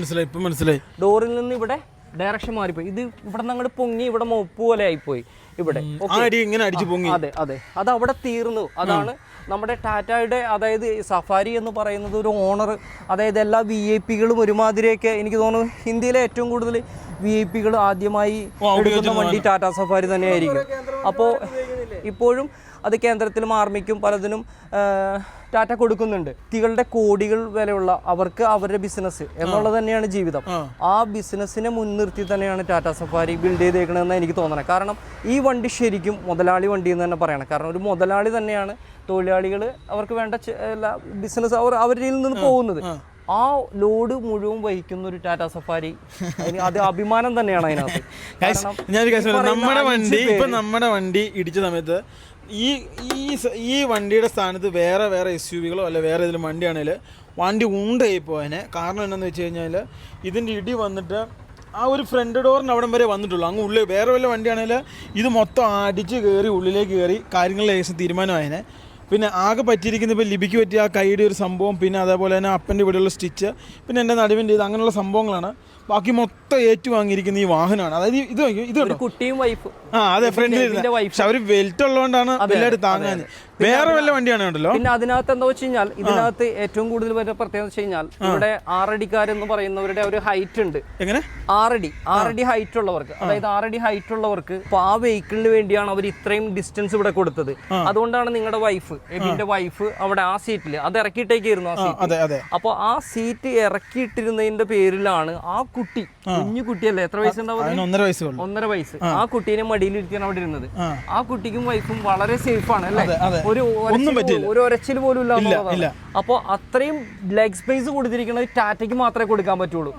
മനസ്സിലായി. ഡോറിൽ നിന്ന് ഇവിടെ ഡയറക്ഷൻ മാറിപ്പോയി. ഇത് ഇവിടെ നിന്ന് അങ്ങോട്ട് പൊങ്ങി ഇവിടെ മോപ്പ് പോലെ ആയിപ്പോയി ഇവിടെ. അതെ അതെ, അത് അവിടെ തീർന്നു. അതാണ് നമ്മുടെ ടാറ്റയുടെ, അതായത് സഫാരി എന്ന് പറയുന്നത് ഒരു ഓണർ, അതായത് എല്ലാ VIP-കളും ഒരുമാതിരിയൊക്കെ, എനിക്ക് തോന്നുന്നു ഇന്ത്യയിലെ ഏറ്റവും കൂടുതൽ VIP-കൾ ആദ്യമായി എടുക്കുന്ന വണ്ടി ടാറ്റ സഫാരി തന്നെയായിരിക്കും. അപ്പോൾ ഇപ്പോഴും അത് കേന്ദ്രത്തിലും ആർമിക്കും പലതിനും ടാറ്റ കൊടുക്കുന്നുണ്ട്. വ്യക്തികളുടെ കോടികൾ വിലയുള്ള അവർക്ക് അവരുടെ ബിസിനസ് എന്നുള്ളത് തന്നെയാണ് ജീവിതം. ആ ബിസിനസ്സിനെ മുൻനിർത്തി തന്നെയാണ് ടാറ്റ സഫാരി ബിൽഡ് ചെയ്തേക്കണമെന്ന് എനിക്ക് തോന്നണം. കാരണം ഈ വണ്ടി ശരിക്കും മുതലാളി വണ്ടി എന്ന് തന്നെ പറയണം. കാരണം ഒരു മുതലാളി തന്നെയാണ് തൊഴിലാളികൾ അവർക്ക് വേണ്ട ബിസിനസ് അവരിൽ നിന്ന് പോകുന്നത്. ആ ലോഡ് മുഴുവൻ വഹിക്കുന്ന ഒരു ടാറ്റ സഫാരി, അത് അഭിമാനം തന്നെയാണ് അതിനകത്ത്. നമ്മുടെ വണ്ടി ഇടിച്ച സമയത്ത് ഈ വണ്ടിയുടെ സ്ഥാനത്ത് വേറെ SUV-കളോ അല്ല വേറെ ഏതെങ്കിലും വണ്ടിയാണെങ്കിൽ വണ്ടി ഉണ്ടായി പോയതിനെ. കാരണം എന്താണെന്ന് വെച്ച് കഴിഞ്ഞാൽ ഇതിൻ്റെ ഇടി വന്നിട്ട് ആ ഒരു ഫ്രണ്ട് ഡോറിന് അവിടം വരെ വന്നിട്ടുള്ളൂ. അങ്ങ് ഉള്ളിൽ വേറെ വല്ല വണ്ടിയാണെങ്കിൽ ഇത് മൊത്തം അടിച്ച് കയറി ഉള്ളിലേക്ക് കയറി കാര്യങ്ങളിൽ ഏകദേശം തീരുമാനമായതിനെ. പിന്നെ ആകെ പറ്റിയിരിക്കുന്ന ഇപ്പോൾ ലിബിക്ക് പറ്റിയ ആ കൈയുടെ ഒരു സംഭവം, പിന്നെ അതേപോലെ തന്നെ അപ്പൻ്റെ ഇവിടെയുള്ള സ്റ്റിച്ച്, പിന്നെ എൻ്റെ നടുവിൻ്റെ ഇത്, അങ്ങനെയുള്ള സംഭവങ്ങളാണ്. ബാക്കി മൊത്തം ഏറ്റുവാങ്ങിയിരിക്കുന്ന ഈ വാഹനമാണ്. അതായത് ഇത് കുട്ടിയും വൈഫ്. അതെ, ഫ്രണ്ടിൽ. പക്ഷെ അവർ വെൽറ്റ് ഉള്ളതുകൊണ്ടാണ് എല്ലാവരും താങ്ങാൻ. വേറെ വല്ല വണ്ടിയാണ് ഉണ്ടല്ലോ. പിന്നെ അതിനകത്ത് എന്താ വെച്ച് കഴിഞ്ഞാൽ, ഇതിനകത്ത് ഏറ്റവും കൂടുതൽ പ്രത്യേകത വെച്ച് കഴിഞ്ഞാൽ ഇവിടെ 6 അടിക്കാരെന്ന് പറയുന്നവരുടെ ഒരു ഹൈറ്റ് ഉണ്ട്. എങ്ങനെ? 6 അടി ഹൈറ്റ് ഉള്ളവർക്ക്, അതായത് 6 അടി ഹൈറ്റ് ഉള്ളവർക്ക് ആ വെഹിക്കിളിന് വേണ്ടിയാണ് അവർ ഇത്രയും ഡിസ്റ്റൻസ് ഇവിടെ കൊടുത്തത്. അതുകൊണ്ടാണ് നിങ്ങളുടെ വൈഫ്, എബിന്റെ വൈഫ്, അവിടെ ആ സീറ്റിൽ അത് ഇറക്കിയിട്ടേക്കായിരുന്നു ആ സീറ്റ്. അപ്പൊ ആ സീറ്റ് ഇറക്കിയിട്ടിരുന്നതിന്റെ പേരിലാണ് ആ കുട്ടി, കുഞ്ഞു കുട്ടിയല്ലേ, എത്ര വയസ്സുണ്ടാവും? 1.5 വയസ്സ്. ആ കുട്ടീനെ മടിയിലിരിക്കാൻ അവിടെ ഇരുന്നത്. ആ കുട്ടിക്കും വൈഫും വളരെ സേഫ് ആണ് അല്ലേ? ഒരു ഒരച്ചിൽ പോലും ഇല്ല. അപ്പൊ അത്രയും ലെഗ് സ്പേസ് കൊടുത്തിരിക്കുന്നത് ടാറ്റയ്ക്ക് മാത്രമേ കൊടുക്കാൻ പറ്റുള്ളൂ.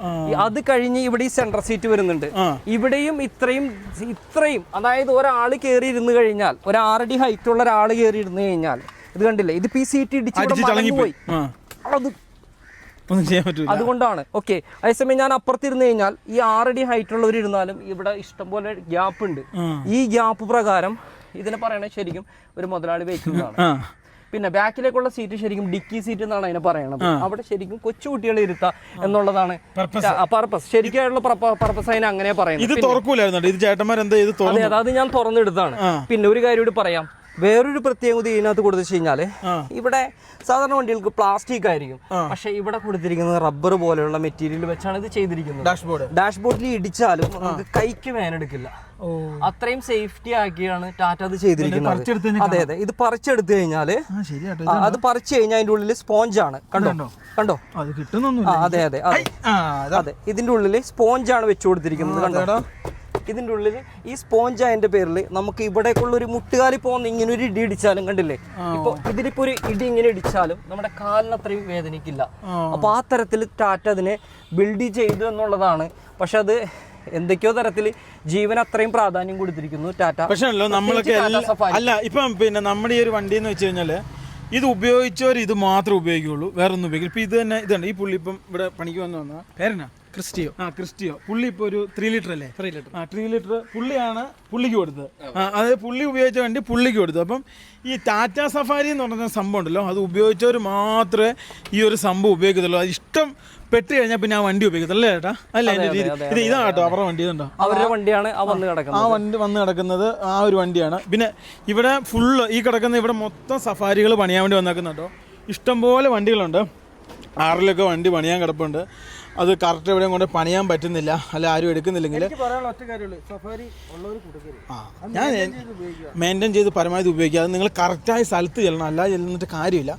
അത് കഴിഞ്ഞ് ഇവിടെ ഈ സെൻട്രൽ സീറ്റ് വരുന്നുണ്ട്. ഇവിടെയും ഇത്രയും, അതായത് ഒരാൾ കയറി ഇരുന്ന് കഴിഞ്ഞാൽ, ഒരു 6 അടി ഹൈറ്റ് ഉള്ള ഒരാൾ കയറി ഇരുന്ന് കഴിഞ്ഞാൽ, ഇത് കണ്ടില്ലേ, ഇത് ഈ സീറ്റ് ഇടിച്ച് പോയി. അത് അതുകൊണ്ടാണ്. ഓക്കെ, അതേസമയം ഞാൻ അപ്പുറത്തിരുന്ന് കഴിഞ്ഞാൽ ഈ 6 അടി ഹൈറ്റ് ഉള്ളവർ ഇരുന്നാലും ഇവിടെ ഇഷ്ടംപോലെ ഗ്യാപ്പ് ഉണ്ട്. ഈ ഗ്യാപ്പ് പ്രകാരം ഇതിനെ പറയണത് ശരിക്കും ഒരു മുതലാളി വെഹിക്കിളാണ്. പിന്നെ ബാക്കിലേക്കുള്ള സീറ്റ് ശരിക്കും ഡിക്കി സീറ്റ് എന്നാണ് അതിനെ പറയണത്. അവിടെ ശരിക്കും കൊച്ചുകുട്ടികളെ ഇരുത്താം എന്നുള്ളതാണ് പർപ്പസ്. ശരിക്കുള്ള പർപ്പസ് അതിനെ അങ്ങനെ പറയുന്നത്. അതെ, അത് ഞാൻ തുറന്നെടുത്താണ്. പിന്നെ ഒരു കാര്യം കൂടി പറയാം. വേറൊരു പ്രത്യേകത ഇതിനകത്ത് കൊടുത്തു കഴിഞ്ഞാല്, ഇവിടെ സാധാരണ വണ്ടികൾക്ക് പ്ലാസ്റ്റിക് ആയിരിക്കും, പക്ഷെ ഇവിടെ കൊടുത്തിരിക്കുന്നത് റബ്ബർ പോലെയുള്ള മെറ്റീരിയൽ വെച്ചാണ് ഇത് ചെയ്തിരിക്കുന്നത്. ഡാഷ്ബോർഡിൽ ഇടിച്ചാലും നമുക്ക് കൈക്ക് വേനെടുക്കില്ല. അത്രയും സേഫ്റ്റി ആക്കിയാണ് ടാറ്റ അത് ചെയ്തിരിക്കുന്നത്. അതെ അതെ, ഇത് പറിച്ചെടുത്തു കഴിഞ്ഞാല്, അത് പറിച്ചു കഴിഞ്ഞാൽ അതിന്റെ ഉള്ളിൽ സ്പോഞ്ചാണ്. കണ്ടോ? അതെ അതെ അതെ, ഇതിന്റെ ഉള്ളിൽ സ്പോഞ്ചാണ് വെച്ചു കൊടുത്തിരിക്കുന്നത്. കണ്ടോ, ഇതിൻ്റെ ഉള്ളിൽ ഈ സ്പോഞ്ച് അതിന്റെ പേരിൽ നമുക്ക് ഇവിടേക്കുള്ള ഒരു മുട്ടുകാലി പോകുന്ന ഇങ്ങനെ ഒരു ഇടി ഇടിച്ചാലും, കണ്ടില്ലേ, ഇപ്പൊ ഇതിലിപ്പോ ഒരു ഇടി ഇങ്ങനെ ഇടിച്ചാലും നമ്മുടെ കാലിന് അത്രയും വേദനിക്കില്ല. അപ്പൊ ആ തരത്തിൽ ടാറ്റ അതിനെ ബിൽഡ് ചെയ്തു എന്നുള്ളതാണ്. പക്ഷെ അത് എന്തൊക്കെയോ തരത്തിൽ ജീവൻ അത്രയും പ്രാധാന്യം കൊടുത്തിരിക്കുന്നു ടാറ്റ. പക്ഷേ നമ്മളൊക്കെ അല്ല, ഇപ്പം പിന്നെ നമ്മുടെ ഈ ഒരു വണ്ടി എന്ന് വെച്ച് കഴിഞ്ഞാല് ഇത് ഉപയോഗിച്ചവർ ഇത് മാത്രമേ ഉപയോഗിക്കുള്ളൂ, വേറെ ഒന്നും ഉപയോഗിക്കില്ല. ഇപ്പൊ ഇത് തന്നെ ഇതാണ് ഈ പുള്ളി ഇപ്പം ഇവിടെ പണിക്ക് വന്ന പേരെന്നാ ക്രിസ്റ്റിയോ. പുള്ളി ഇപ്പൊ ഒരു 3 ലിറ്റർ അല്ലേ? 3 ലിറ്റർ പുള്ളിക്ക് കൊടുത്തത്. അത് പുള്ളി ഉപയോഗിച്ച വണ്ടി പുള്ളിക്ക് കൊടുത്തു. അപ്പം ഈ ടാറ്റ സഫാരി എന്ന് പറഞ്ഞ സംഭവം ഉണ്ടല്ലോ, അത് ഉപയോഗിച്ചവർ മാത്രമേ ഈ ഒരു സംഭവം ഉപയോഗിക്കത്തുള്ളൂ. അത് ഇഷ്ടം പെട്ട് കഴിഞ്ഞാൽ പിന്നെ ആ വണ്ടി ഉപയോഗിക്കത്തല്ലേ ചേട്ടാ? അല്ല, ഇതാ കേട്ടോ അവരുടെ വണ്ടി. ഇതുണ്ടോ, അവരുടെ വണ്ടിയാണ് ആ വണ്ടി വന്ന് കിടക്കുന്നത്. ആ ഒരു വണ്ടിയാണ്. പിന്നെ ഇവിടെ ഫുള്ള് ഈ കിടക്കുന്ന ഇവിടെ മൊത്തം സഫാരികൾ പണിയാൻ വേണ്ടി വന്നേക്കുന്നുണ്ടോ. ഇഷ്ടംപോലെ വണ്ടികളുണ്ട്. 6 വണ്ടി പണിയാൻ കിടപ്പുണ്ട്. അത് കറക്റ്റ് എവിടെയും കൊണ്ട് പണിയാൻ പറ്റുന്നില്ല, അല്ല ആരും എടുക്കുന്നില്ലെങ്കിൽ ഞാൻ മെയിൻറ്റെയിൻ ചെയ്ത് പരമാവധി ഉപയോഗിക്കുക. അത് നിങ്ങൾ കറക്റ്റായ സ്ഥലത്ത് ചെല്ലണം, അല്ലാതെ ചെല്ലുന്നിട്ട് കാര്യമില്ല.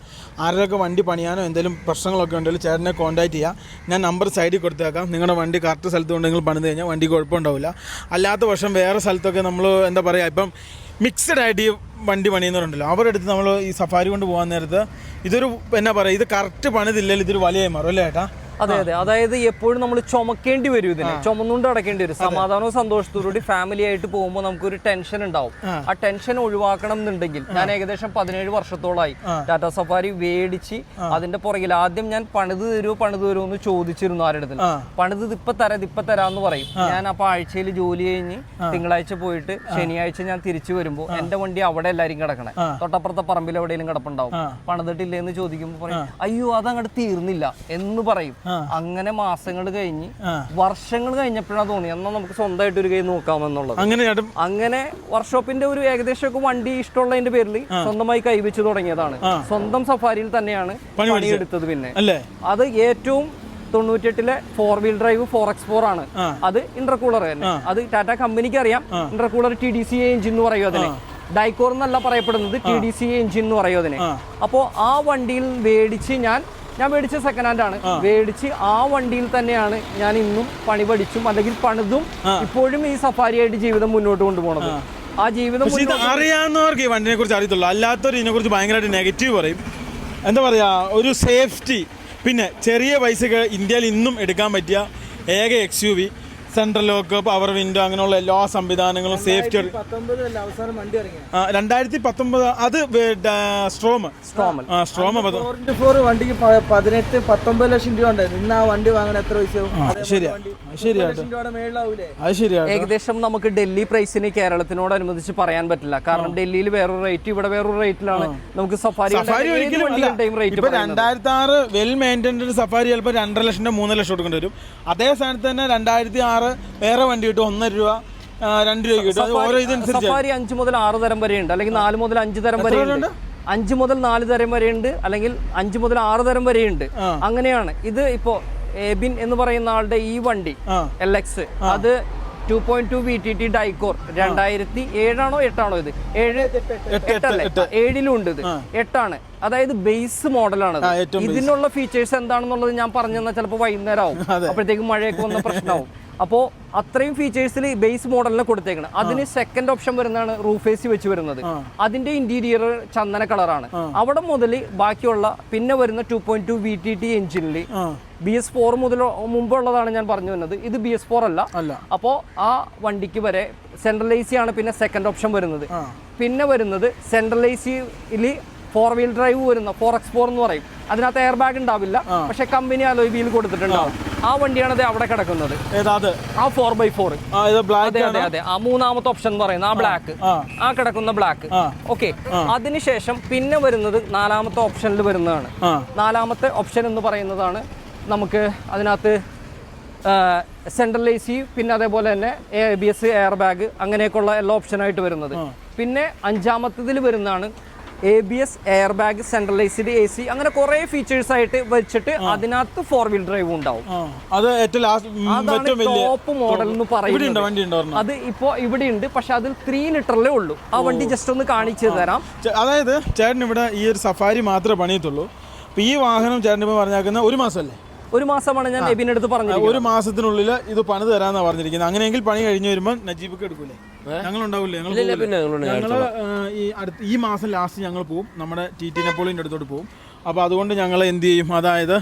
ആരുടെയൊക്കെ വണ്ടി പണിയാനോ എന്തെങ്കിലും പ്രശ്നങ്ങളൊക്കെ ഉണ്ടെങ്കിൽ ചേട്ടനെ കോൺടാക്ട് ചെയ്യുക. ഞാൻ നമ്പർ സൈഡിൽ കൊടുത്തേക്കാം. നിങ്ങളുടെ വണ്ടി കറക്റ്റ് സ്ഥലത്ത് കൊണ്ട് നിങ്ങൾ പണിത് കഴിഞ്ഞാൽ വണ്ടി കുഴപ്പമുണ്ടാവില്ല. അല്ലാത്ത പക്ഷം വേറെ സ്ഥലത്തൊക്കെ നമ്മൾ എന്താ പറയുക, ഇപ്പം മിക്സഡ് ആയിട്ട് ഈ വണ്ടി പണിയുന്നവരുണ്ടല്ലോ, അവരുടെ അടുത്ത് നമ്മൾ ഈ സഫാരി കൊണ്ട് പോകാൻ നേരത്ത് ഇതൊരു എന്നാ പറയുക, ഇത് കറക്റ്റ് പണിതില്ലെങ്കിൽ ഇതൊരു വലിയായി മാറും അല്ലേ ഏട്ടാ? അതെ അതെ, അതായത് എപ്പോഴും നമ്മൾ ചുമക്കേണ്ടി വരും, ഇതിനെ ചുമന്നുകൊണ്ട് അടക്കേണ്ടി വരും. സമാധാനവും സന്തോഷത്തോടുകൂടി ഫാമിലി ആയിട്ട് പോകുമ്പോൾ നമുക്കൊരു ടെൻഷൻ ഉണ്ടാവും. ആ ടെൻഷൻ ഒഴിവാക്കണം എന്നുണ്ടെങ്കിൽ ഞാൻ ഏകദേശം 17 വർഷത്തോളമായി ടാറ്റാ സഫാരി മേടിച്ച് അതിന്റെ പുറകിൽ ആദ്യം ഞാൻ പണിത് തരുമോ എന്ന് ചോദിച്ചിരുന്നു ആരുടെ അടുത്ത്. പണിത് ഇപ്പൊ തരാന്ന് പറയും. ഞാൻ അപ്പൊ ആഴ്ചയിൽ ജോലി കഴിഞ്ഞ് തിങ്കളാഴ്ച പോയിട്ട് ശനിയാഴ്ച ഞാൻ തിരിച്ചു വരുമ്പോൾ എന്റെ വണ്ടി അവിടെ എല്ലാരും കിടക്കണേ, തൊട്ടപ്പുറത്തെ പറമ്പിൽ എവിടെയെങ്കിലും കിടപ്പുണ്ടാവും. പണിതിട്ടില്ലേന്ന് ചോദിക്കുമ്പോൾ പറയും അയ്യോ അതങ്ങോട്ട് തീർന്നില്ല എന്ന് പറയും. അങ്ങനെ മാസങ്ങൾ കഴിഞ്ഞ് വർഷങ്ങൾ കഴിഞ്ഞപ്പോഴാണ് തോന്നി എന്നാൽ നമുക്ക് സ്വന്തമായിട്ട് ഒരു കൈ നോക്കാമെന്നുള്ളത്. അങ്ങനെ വർക്ക്ഷോപ്പിന്റെ ഒരു ഏകദേശം വണ്ടി ഇഷ്ടമുള്ളതിന്റെ പേരിൽ സ്വന്തമായി കൈവച്ച് തുടങ്ങിയതാണ്. സ്വന്തം സഫാരിയിൽ തന്നെയാണ് പണിയെടുത്തത്. പിന്നെ അത് ഏറ്റവും 98-ലെ 4-wheel drive 4x4 ആണ്. അത് ഇന്റർകൂളർ തന്നെ. അത് ടാറ്റ കമ്പനിക്ക് അറിയാം. ഇന്റർകൂളർ TDC എഞ്ചിൻ എന്ന് പറയും അതിനെ. ഡൈക്കോർ എന്നല്ല പറയപ്പെടുന്നത്, TDC എഞ്ചിൻ എന്ന് പറയും അതിനെ. അപ്പോൾ ആ വണ്ടിയിൽ മേടിച്ച് ഞാൻ മേടിച്ച സെക്കൻഡ് ഹാൻഡ് ആണ്. മേടിച്ച് ആ വണ്ടിയിൽ തന്നെയാണ് ഞാൻ ഇന്നും പണി പഠിച്ചും അല്ലെങ്കിൽ പണിതും ഇപ്പോഴും ഈ സഫാരിയായിട്ട് ജീവിതം മുന്നോട്ട് കൊണ്ടുപോകുന്നത്. ആ ജീവിതം അറിയാവുന്നവർക്ക് ഈ വണ്ടിനെ കുറിച്ച് അറിയത്തുള്ളൂ, അല്ലാത്തവർ ഇതിനെ കുറിച്ച് ഭയങ്കരമായിട്ട് നെഗറ്റീവ് പറയും. എന്താ പറയാ, ഒരു സേഫ്റ്റി, പിന്നെ ചെറിയ പൈസക്ക് ഇന്ത്യയിൽ ഇന്നും എടുക്കാൻ പറ്റിയ ഏക XUV, central lock, power window, അങ്ങനെയുള്ള എല്ലാ സംവിധാനങ്ങളും സേഫ്റ്റി. 2019 അത് സ്ട്രോമ വണ്ടിക്ക് 18-19 ലക്ഷം രൂപ ഉണ്ടായിരുന്നു. ഇന്ന് ആ വണ്ടി വാങ്ങാൻ എത്ര പൈസ? ഏകദേശം നമുക്ക് ഡൽഹി പ്രൈസിന് കേരളത്തിനോടനുബന്ധിച്ച് പറയാൻ പറ്റില്ല. കാരണം ഡൽഹിയിൽ വേറൊരു റേറ്റ്, ഇവിടെ വേറൊരു റേറ്റിലാണ് നമുക്ക് സഫാരി. 2006 വെൽ മെയിൻറ്റൈൻഡ് സഫാരി ചിലപ്പോൾ 2.5 ലക്ഷം 3 ലക്ഷം കൊടുക്കേണ്ടി വരും. അതേ സ്ഥാനത്ത് തന്നെ 2006 വേറെ വണ്ടി കിട്ടും 1.5 രൂപ 2 രൂപ കിട്ടും. ഓരോ ഇതനുസരിച്ച് സഫാരി 5 മുതൽ 6 തരം വരെ ഉണ്ട്, അല്ലെങ്കിൽ 4 മുതൽ 5 തരം വരെ ഉണ്ട്. 5 മുതൽ 4 തരം വരെ ഉണ്ട്, അല്ലെങ്കിൽ 5 മുതൽ 6 തരം വരെ ഉണ്ട്. അങ്ങനെയാണ്. ഇത് ഇപ്പോ എബിൻ എന്ന് പറയുന്ന ആളുടെ ഈ വണ്ടി LX, അത് 2.2 VTT ഡൈക്കോർ 2007 ആണോ 8 ആണോ? ഇത് 7 ഉണ്ട്, ഇത് 8 ആണ്. അതായത് ബേസ് മോഡലാണ്. ഇതിനുള്ള ഫീച്ചേഴ്സ് എന്താണെന്നുള്ളത് ഞാൻ പറഞ്ഞു തന്നാൽ ചിലപ്പോൾ വൈകുന്നേരം ആവും, അപ്പോഴത്തേക്കും മഴയൊക്കെ വന്ന പ്രശ്നമാവും. അപ്പോൾ അത്രയും ഫീച്ചേഴ്സിൽ ബേസ് മോഡലിനെ കൊടുത്തേക്കണം. അതിന് സെക്കൻഡ് ഓപ്ഷൻ വരുന്നതാണ് റൂഫ് AC വെച്ച് വരുന്നത്. അതിന്റെ ഇന്റീരിയർ ചന്ദന കളറാണ്. അവിടെ മുതൽ ബാക്കിയുള്ള പിന്നെ വരുന്ന 2.2 VTT എഞ്ചിനിൽ BS4 മുതൽ മുമ്പുള്ളതാണ് ഞാൻ പറഞ്ഞു വന്നത്. ഇത് BS4 അല്ല. അപ്പോൾ ആ വണ്ടിക്ക് വരെ സെൻട്രൽ AC ആണ് പിന്നെ സെക്കൻഡ് ഓപ്ഷൻ വരുന്നത്. പിന്നെ വരുന്നത് സെൻട്രൽ ACയിൽ 4-wheel drive വരുന്ന 4x4 എന്ന് പറയും. അതിനകത്ത് എയർ ബാഗ് ഉണ്ടാവില്ല, പക്ഷെ കമ്പനി അലോയ് വീൽ കൊടുത്തിട്ടുണ്ടാവും. ആ വണ്ടിയാണ് അവിടെ കിടക്കുന്നത്, ആ 4x4. അതെ അതെ അതെ, ആ മൂന്നാമത്തെ ഓപ്ഷൻ എന്ന് പറയുന്നത് ആ ബ്ലാക്ക്, ആ കിടക്കുന്ന ബ്ലാക്ക്. ഓക്കെ, അതിനുശേഷം പിന്നെ വരുന്നത് 4ാമത്തെ ഓപ്ഷനിൽ വരുന്നതാണ്. 4ാമത്തെ ഓപ്ഷൻ എന്ന് പറയുന്നതാണ് നമുക്ക് അതിനകത്ത് സെൻട്രൽ AC, പിന്നെ അതേപോലെ തന്നെ ABS, എയർ ബാഗ്, അങ്ങനെയൊക്കെയുള്ള എല്ലാ ഓപ്ഷനായിട്ട് വരുന്നത്. പിന്നെ 5ാമത്തതിൽ വരുന്നതാണ് ABS, air bag, central AC, അങ്ങനെ കുറെ ഫീച്ചേഴ്സ് ആയിട്ട് വെച്ചിട്ട് അതിനകത്ത് 4-wheel drive ഉണ്ടാവും. ടോപ്പ് മോഡൽ എന്ന് പറയുന്നത്. അത് ഇപ്പോ ഇവിടെ ഉണ്ട്, പക്ഷെ അതിൽ 3 ലിറ്ററിലേ ഉള്ളൂ. ആ വണ്ടി ജസ്റ്റ് ഒന്ന് കാണിച്ചു തരാം. അതായത് ചേട്ടൻ ഇവിടെ ഈ ഒരു സഫാരി മാത്രമേ പണിയത്തുള്ളൂ. അപ്പൊ ഈ വാഹനം ചേട്ടൻ ഇപ്പൊ പറഞ്ഞാക്കുന്ന 1 മാസമല്ലേ? 1 മാസമാണ് ഞാൻ എബിനടുത്ത് പറഞ്ഞത്. 1 മാസത്തിനുള്ളിൽ ഇത് പണിത് തരാന്നാ പറഞ്ഞിരിക്കുന്നത്. അങ്ങനെയെങ്കിൽ പണി കഴിഞ്ഞ് വരുമ്പോൾ നജീബൊക്കെ എടുക്കൂലേ? ഞങ്ങൾ ഉണ്ടാവില്ലേ? ഈ മാസം ലാസ്റ്റ് ഞങ്ങൾ പോവും, നമ്മുടെ TT നെപ്പോളിയൻ്റെ അടുത്തോട്ട് പോകും. അപ്പോൾ അതുകൊണ്ട് ഞങ്ങൾ എന്ത് ചെയ്യും, അതായത്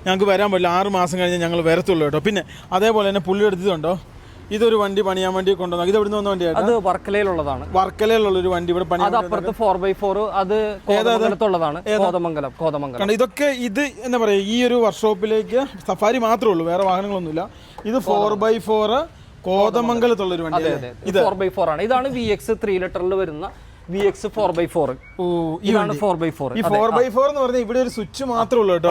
ഞങ്ങൾക്ക് വരാൻ പറ്റില്ല, 6 മാസം കഴിഞ്ഞ് ഞങ്ങൾ വരത്തുള്ളൂ കേട്ടോ. പിന്നെ അതേപോലെ തന്നെ പുള്ളി എടുത്തിട്ടുണ്ടോ, ഇതൊരു വണ്ടി പണിയാൻ വേണ്ടി കൊണ്ടുവന്നു. ഇത് എവിടുന്ന് വന്ന വണ്ടിയാണ്? അത് വർക്കലയിലുള്ളതാണ്. വർക്കലയിലുള്ള ഒരു വണ്ടി ഇവിടെ പണിയാൻ. അപ്പുറത്ത് 4x4 അത് കോതമംഗലത്തുള്ളതാണ്. കോതമംഗലം. ഇതൊക്കെ ഇത് എന്താ പറയുക, ഈ ഒരു വർക്ക്ഷോപ്പിലേക്ക് സഫാരി മാത്രമേ ഉള്ളൂ, വേറെ വാഹനങ്ങളൊന്നുമില്ല. ഇത് 4x4 കോതമംഗലത്തുള്ള ഒരു വണ്ടി. ഇത് 4x4 ആണ്. ഇതാണ് VX 3 ലിറ്ററിൽ വരുന്ന VX 4x4. ഇതാണ് 4x4. ഈ 4x4 എന്ന് പറഞ്ഞാൽ ഇവിടെ ഒരു സ്വിച്ച് മാത്രമേ ഉള്ളൂ കേട്ടോ,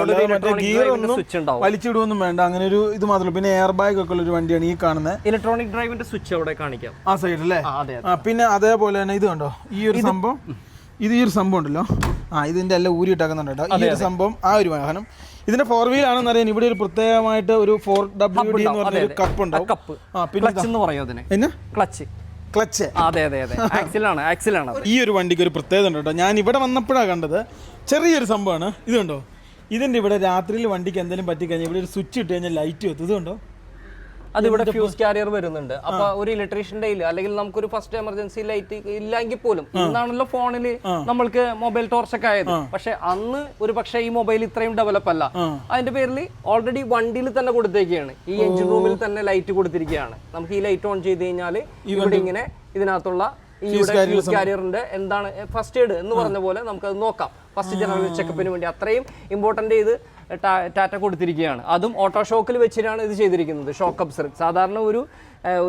ഗിയർ ഒന്നും വലിച്ചിടുവൊന്നും വേണ്ട. അങ്ങനെ ഒരു ഇത് മാത്രമേ. പിന്നെ എയർ ബാഗ് ഒക്കെ ഉള്ള ഒരു വണ്ടിയാണ് ഈ കാണുന്നത്. ഇലക്ട്രോണിക് ഡ്രൈവിന്റെ സ്വിച്ച് അവിടെ കാണിക്കാം, ആ സൈഡ് അല്ലേ? പിന്നെ അതേപോലെ തന്നെ ഇത് കണ്ടോ, ഈ ഒരു സംഭവം ഇത് ഈ ഒരു സംഭവം ഉണ്ടല്ലോ, ഇതിൻ്റെ എല്ലാം ഊരിയിട്ടാക്കുന്നുണ്ട് കേട്ടോ. ഈ ഒരു സംഭവം ആ ഒരു വാഹനം ഇതിന്റെ 4 വീൽ ആണെന്ന് അറിയാൻ ഇവിടെ ഒരു പ്രത്യേകമായിട്ട് ഒരു 4WD എന്ന് പറഞ്ഞ ഒരു കപ്പ് ഉണ്ടാവും. പിന്നെ ക്ലച്ച്. ആക്സിലാണ്. ഈ ഒരു വണ്ടിക്ക് ഒരു പ്രത്യേകത ഉണ്ട് കേട്ടോ. ഞാൻ ഇവിടെ വന്നപ്പോഴാണ് കണ്ടത്. ചെറിയൊരു സംഭവമാണ് ഇത്. കണ്ടോ, ഇതിന്റെ ഇവിടെ രാത്രിയിൽ വണ്ടിക്ക് എന്തെങ്കിലും പറ്റിക്കഴിഞ്ഞാൽ ഇവിടെ ഒരു സ്വിച്ച് ഇട്ട് കഴിഞ്ഞാൽ ലൈറ്റ് വെത്തും. ഇത് കണ്ടോ, അതിവിടെ ഫ്യൂസ് കാരിയർ വരുന്നുണ്ട്. അപ്പൊ ഒരു ഇലക്ട്രീഷ്യന്റെ അല്ലെങ്കിൽ നമുക്കൊരു ഫസ്റ്റ് എമർജൻസി ലൈറ്റ് ഇല്ലെങ്കിൽ പോലും ഇന്നാണല്ലോ ഫോണിൽ നമ്മൾക്ക് മൊബൈൽ ടോർച്ചൊക്കെ ആയത്. പക്ഷെ അന്ന് ഒരു പക്ഷേ ഈ മൊബൈൽ ഇത്രയും ഡെവലപ്പ് അല്ല. അതിന്റെ പേരിൽ ഓൾറെഡി വണ്ടിയിൽ തന്നെ കൊടുത്തേക്കാണ്. ഈ എഞ്ചിൻ റൂമിൽ തന്നെ ലൈറ്റ് കൊടുത്തിരിക്കുകയാണ്. നമുക്ക് ഈ ലൈറ്റ് ഓൺ ചെയ്ത് കഴിഞ്ഞാൽ ഇവിടെ ഇങ്ങനെ ഇതിനകത്തുള്ള ഈ ഫ്യൂസ് കാരിയറിന്റെ എന്താണ് ഫസ്റ്റ് എയ്ഡ് എന്ന് പറഞ്ഞ പോലെ നമുക്കത് നോക്കാം. ഫസ്റ്റ് ജനറൽ ചെക്കപ്പിന് വേണ്ടി അത്രയും ഇമ്പോർട്ടന്റ് ചെയ്ത് ടാറ്റ കൊടുത്തിരിക്കുകയാണ്. അതും ഓട്ടോ ഷോക്കിൽ വെച്ചിട്ടാണ് ഇത് ചെയ്തിരിക്കുന്നത്. ഷോക്ക് അബ്സർ സാധാരണ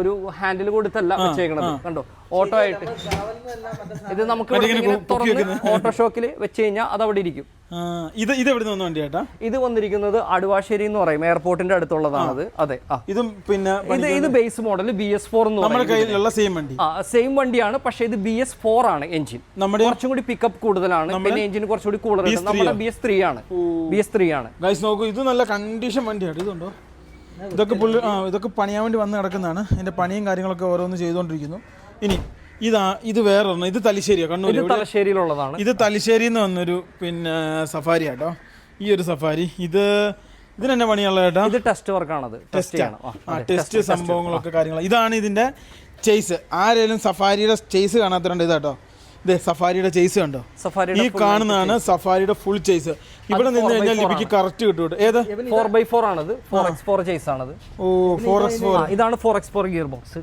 ഒരു ഹാൻഡിൽ കൊടുത്തല്ല വെച്ചേക്കണത്. കണ്ടോ, ഓട്ടോ ആയിട്ട് ഇത് നമുക്ക് ഓട്ടോ ഷോക്കിൽ വെച്ച് കഴിഞ്ഞാൽ അത് അവിടെ ഇരിക്കും. ഇത് വന്നിരിക്കുന്നത് അടുവാശ്ശേരി എന്ന് പറയും, എയർപോർട്ടിന്റെ അടുത്തുള്ളതാണത്. അതെ, ഇതും പിന്നെ ഇത് ബേസ് മോഡൽ BS4 എന്ന് പറയും. സെയിം വണ്ടിയാണ്, പക്ഷേ ഇത് BS4 ആണ് എഞ്ചിൻ. കുറച്ചും കൂടി പിക്കപ്പ് കൂടുതലാണ്, പിന്നെ എഞ്ചിൻ കുറച്ചുകൂടി കൂടുതലാണ്. നമ്മുടെ BS3 ആണ്. ഇത് നല്ല കണ്ടീഷൻ വണ്ടിയാണ്. ഇതുണ്ടോ, ഇതൊക്കെ പണിയാൻ വേണ്ടി വന്ന് കിടക്കുന്നതാണ്. അതിന്റെ പണിയും കാര്യങ്ങളൊക്കെ ഓരോന്ന് ചെയ്തുകൊണ്ടിരിക്കുന്നു. ഇനി ഇത് വേറെ ഇത് തലശ്ശേരിയാണ്, കണ്ണൂർ തലശ്ശേരിയിലുള്ളതാണ്. ഇത് തലശ്ശേരിയിൽ നിന്ന് വന്നൊരു പിന്നെ സഫാരി ആട്ടോ. ഈ ഒരു സഫാരി ഇതിനെന്നെ പണിയുള്ള ചേട്ടാ? ഇത് ടെസ്റ്റ് വർക്കാണത്. ടെസ്റ്റ് സംഭവങ്ങളൊക്കെ കാര്യങ്ങൾ. ഇതാണ് ഇതിന്റെ ചേസ്. ആരെങ്കിലും സഫാരിയുടെ ചേസ് കാണാത്തതുണ്ട് ഇതാട്ടോ. ഇതേ സഫാരിയുടെ ചേസ് കണ്ടോ, ഈ കാണുന്നതാണ് സഫാരിയുടെ ഫുൾ ചേസ്. ഇവിടെ നിന്ന് കഴിഞ്ഞാൽ ലിപിക്ക് കറക്റ്റ് കിട്ടും. ഏത് 4x4 ആണത്, 4x4 ചേസ് ആണത്. ഓ 4x4 ഇതാണ് 4x4 ഗിയർ ബോക്സ്.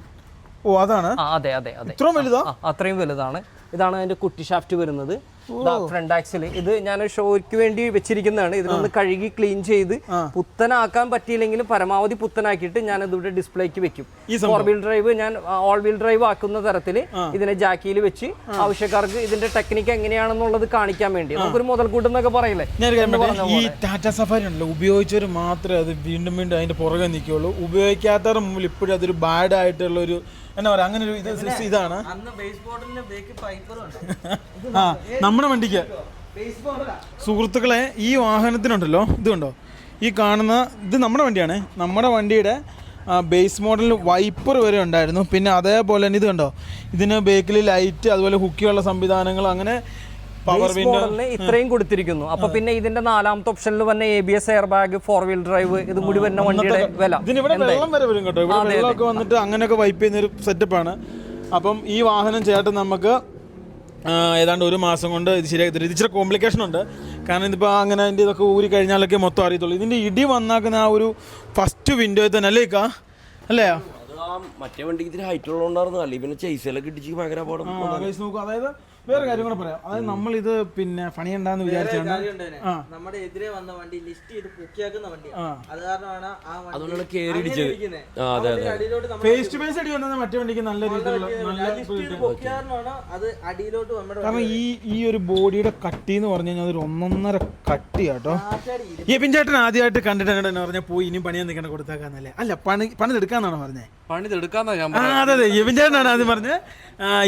ഓ അതാണ്. അതെ, ഇത്രയും വലുതാ? അത്രയും വലുതാണ്. ഇതാണ് അതിന്റെ കുട്ടി ഷാഫ്റ്റ് വരുന്നത്. ഫ്രണ്ട് ആക്സിൽ ഇത് ഞാൻ ഷോയ്ക്ക് വേണ്ടി വെച്ചിരിക്കുന്നതാണ്. ഇതിനൊന്ന് കഴുകി ക്ലീൻ ചെയ്ത് പുത്തനാക്കാൻ പറ്റിയില്ലെങ്കിലും പരമാവധി പുത്തനാക്കിയിട്ട് ഞാൻ ഇതിവിടെ ഡിസ്പ്ലേക്ക് വെക്കും. 4 വീൽ ഡ്രൈവ് ഞാൻ ഓൾ വീൽ ഡ്രൈവ് ആക്കുന്ന തരത്തിൽ ഇതിനെ ജാക്കിയിൽ വെച്ച് ആവശ്യക്കാർക്ക് ഇതിന്റെ ടെക്നിക്ക് എങ്ങനെയാണെന്നുള്ളത് കാണിക്കാൻ വേണ്ടി നമുക്കൊരു മുതൽക്കൂട്ട് എന്നൊക്കെ പറയില്ലേ. ഈ ടാറ്റ സഫാരി ഉണ്ടല്ലോ, ഉപയോഗിച്ചവർ മാത്രമേ അത് വീണ്ടും വീണ്ടും അതിന്റെ പുറകെ നിൽക്കുള്ളൂ. ഉപയോഗിക്കാത്തവരുടെ മുമ്പിൽ ഇപ്പോഴും അതൊരു ബാഡ് ആയിട്ടുള്ള ഒരു എന്നാ പറയാ അങ്ങനെ ഒരു ഇതാണ് നമ്മുടെ വണ്ടിക്ക്. സുഹൃത്തുക്കളെ, ഈ വാഹനത്തിനുണ്ടല്ലോ, ഇത് കണ്ടോ, ഈ കാണുന്ന ഇത് നമ്മുടെ വണ്ടിയാണ്. നമ്മുടെ വണ്ടിയുടെ ബേസ് മോഡലിൽ വൈപ്പർ വരെ ഉണ്ടായിരുന്നു. പിന്നെ അതേപോലെ തന്നെ ഇത് കണ്ടോ, ഇതിന് ബേക്കിൽ ലൈറ്റ്, അതുപോലെ ഹുക്കിയുള്ള സംവിധാനങ്ങൾ, അങ്ങനെ പവർ വിൻഡോ ഇത്രയും കൊടുത്തിരിക്കുന്നു. അപ്പൊ പിന്നെ ഇതിന്റെ 4ാമത്തെ ഓപ്ഷനിൽ വന്ന ABS air bag, 4 wheel drive, ഇത് കൂടി വരുന്ന വണ്ടിയുടെ വില. ഇതിനിവിടെ വെള്ളം വരെ വരും കേട്ടോ. ഇവിടെ വെള്ളമൊക്കെ വന്നിട്ട് അങ്ങനെയൊക്കെ വൈപ്പ് ചെയ്യുന്നൊരു സെറ്റപ്പാണ്. അപ്പം ഈ വാഹനം ചേട്ടൻ നമുക്ക് ഏതാണ്ട് 1 മാസം കൊണ്ട് ഇത് ശരിയാക്കി തരും. ഇത് ഇച്ചിരി കോംപ്ലിക്കേഷൻ ഉണ്ട്, കാരണം ഇതിപ്പോൾ അങ്ങനെ അതിൻ്റെ ഇതൊക്കെ ഊരി കഴിഞ്ഞാലൊക്കെ മൊത്തം അറിയത്തുള്ളൂ. ഇതിൻ്റെ ഇടി വന്നാക്കുന്ന ആ ഒരു ഫസ്റ്റ് വിൻഡോയിൽ തന്നെ അല്ലേ മറ്റേ വണ്ടിക്ക് ഇത്തിരി ഹൈറ്റ് ഉള്ളതുകൊണ്ടായിരുന്നു. അല്ലെങ്കിൽ പിന്നെ ചേസിലൊക്കെ ഇടിച്ച് ഭയങ്കര അപകടം. അതായത് വേറെ കാര്യം കൂടെ പറയാം. അതായത് നമ്മളിത് പിന്നെ പണിയുണ്ടാന്ന് വിചാരിച്ചാണ് നമ്മുടെ എതിരെ വന്ന വണ്ടി ലിസ്റ്റ് ചെയ്ത് പൊക്കിയാക്കുന്ന വണ്ടിയാണ്. അത് കാരണമാണ് ആ വണ്ടി അതുകൊണ്ടാണ് കേറി ഇടിച്ചത്. ഫേസ് ടു ഫേസ് അടി വന്നത് മറ്റേ വണ്ടിക്ക് നല്ല രീതിയിലുള്ള അത് അടിയിലോട്ട് നമ്മുടെ കാരണം ഈ ഒരു ബോഡിയുടെ കട്ടി എന്ന് പറഞ്ഞു കഴിഞ്ഞാൽ അതൊരു 1.5 കട്ടി കേട്ടോ. ഈ പിഞ്ചേട്ടൻ ആദ്യമായിട്ട് കണ്ടിട്ട് എന്നെ പറഞ്ഞാൽ പോയി ഇനിയും പണിയാൻ നിൽക്കണ കൊടുത്താക്കാന്നല്ലേ? അല്ല, പണിതെടുക്കാന്നാണോ പറഞ്ഞേ? അതെ, യവിൻചേട്ടനാണ് ആദ്യം പറഞ്ഞത്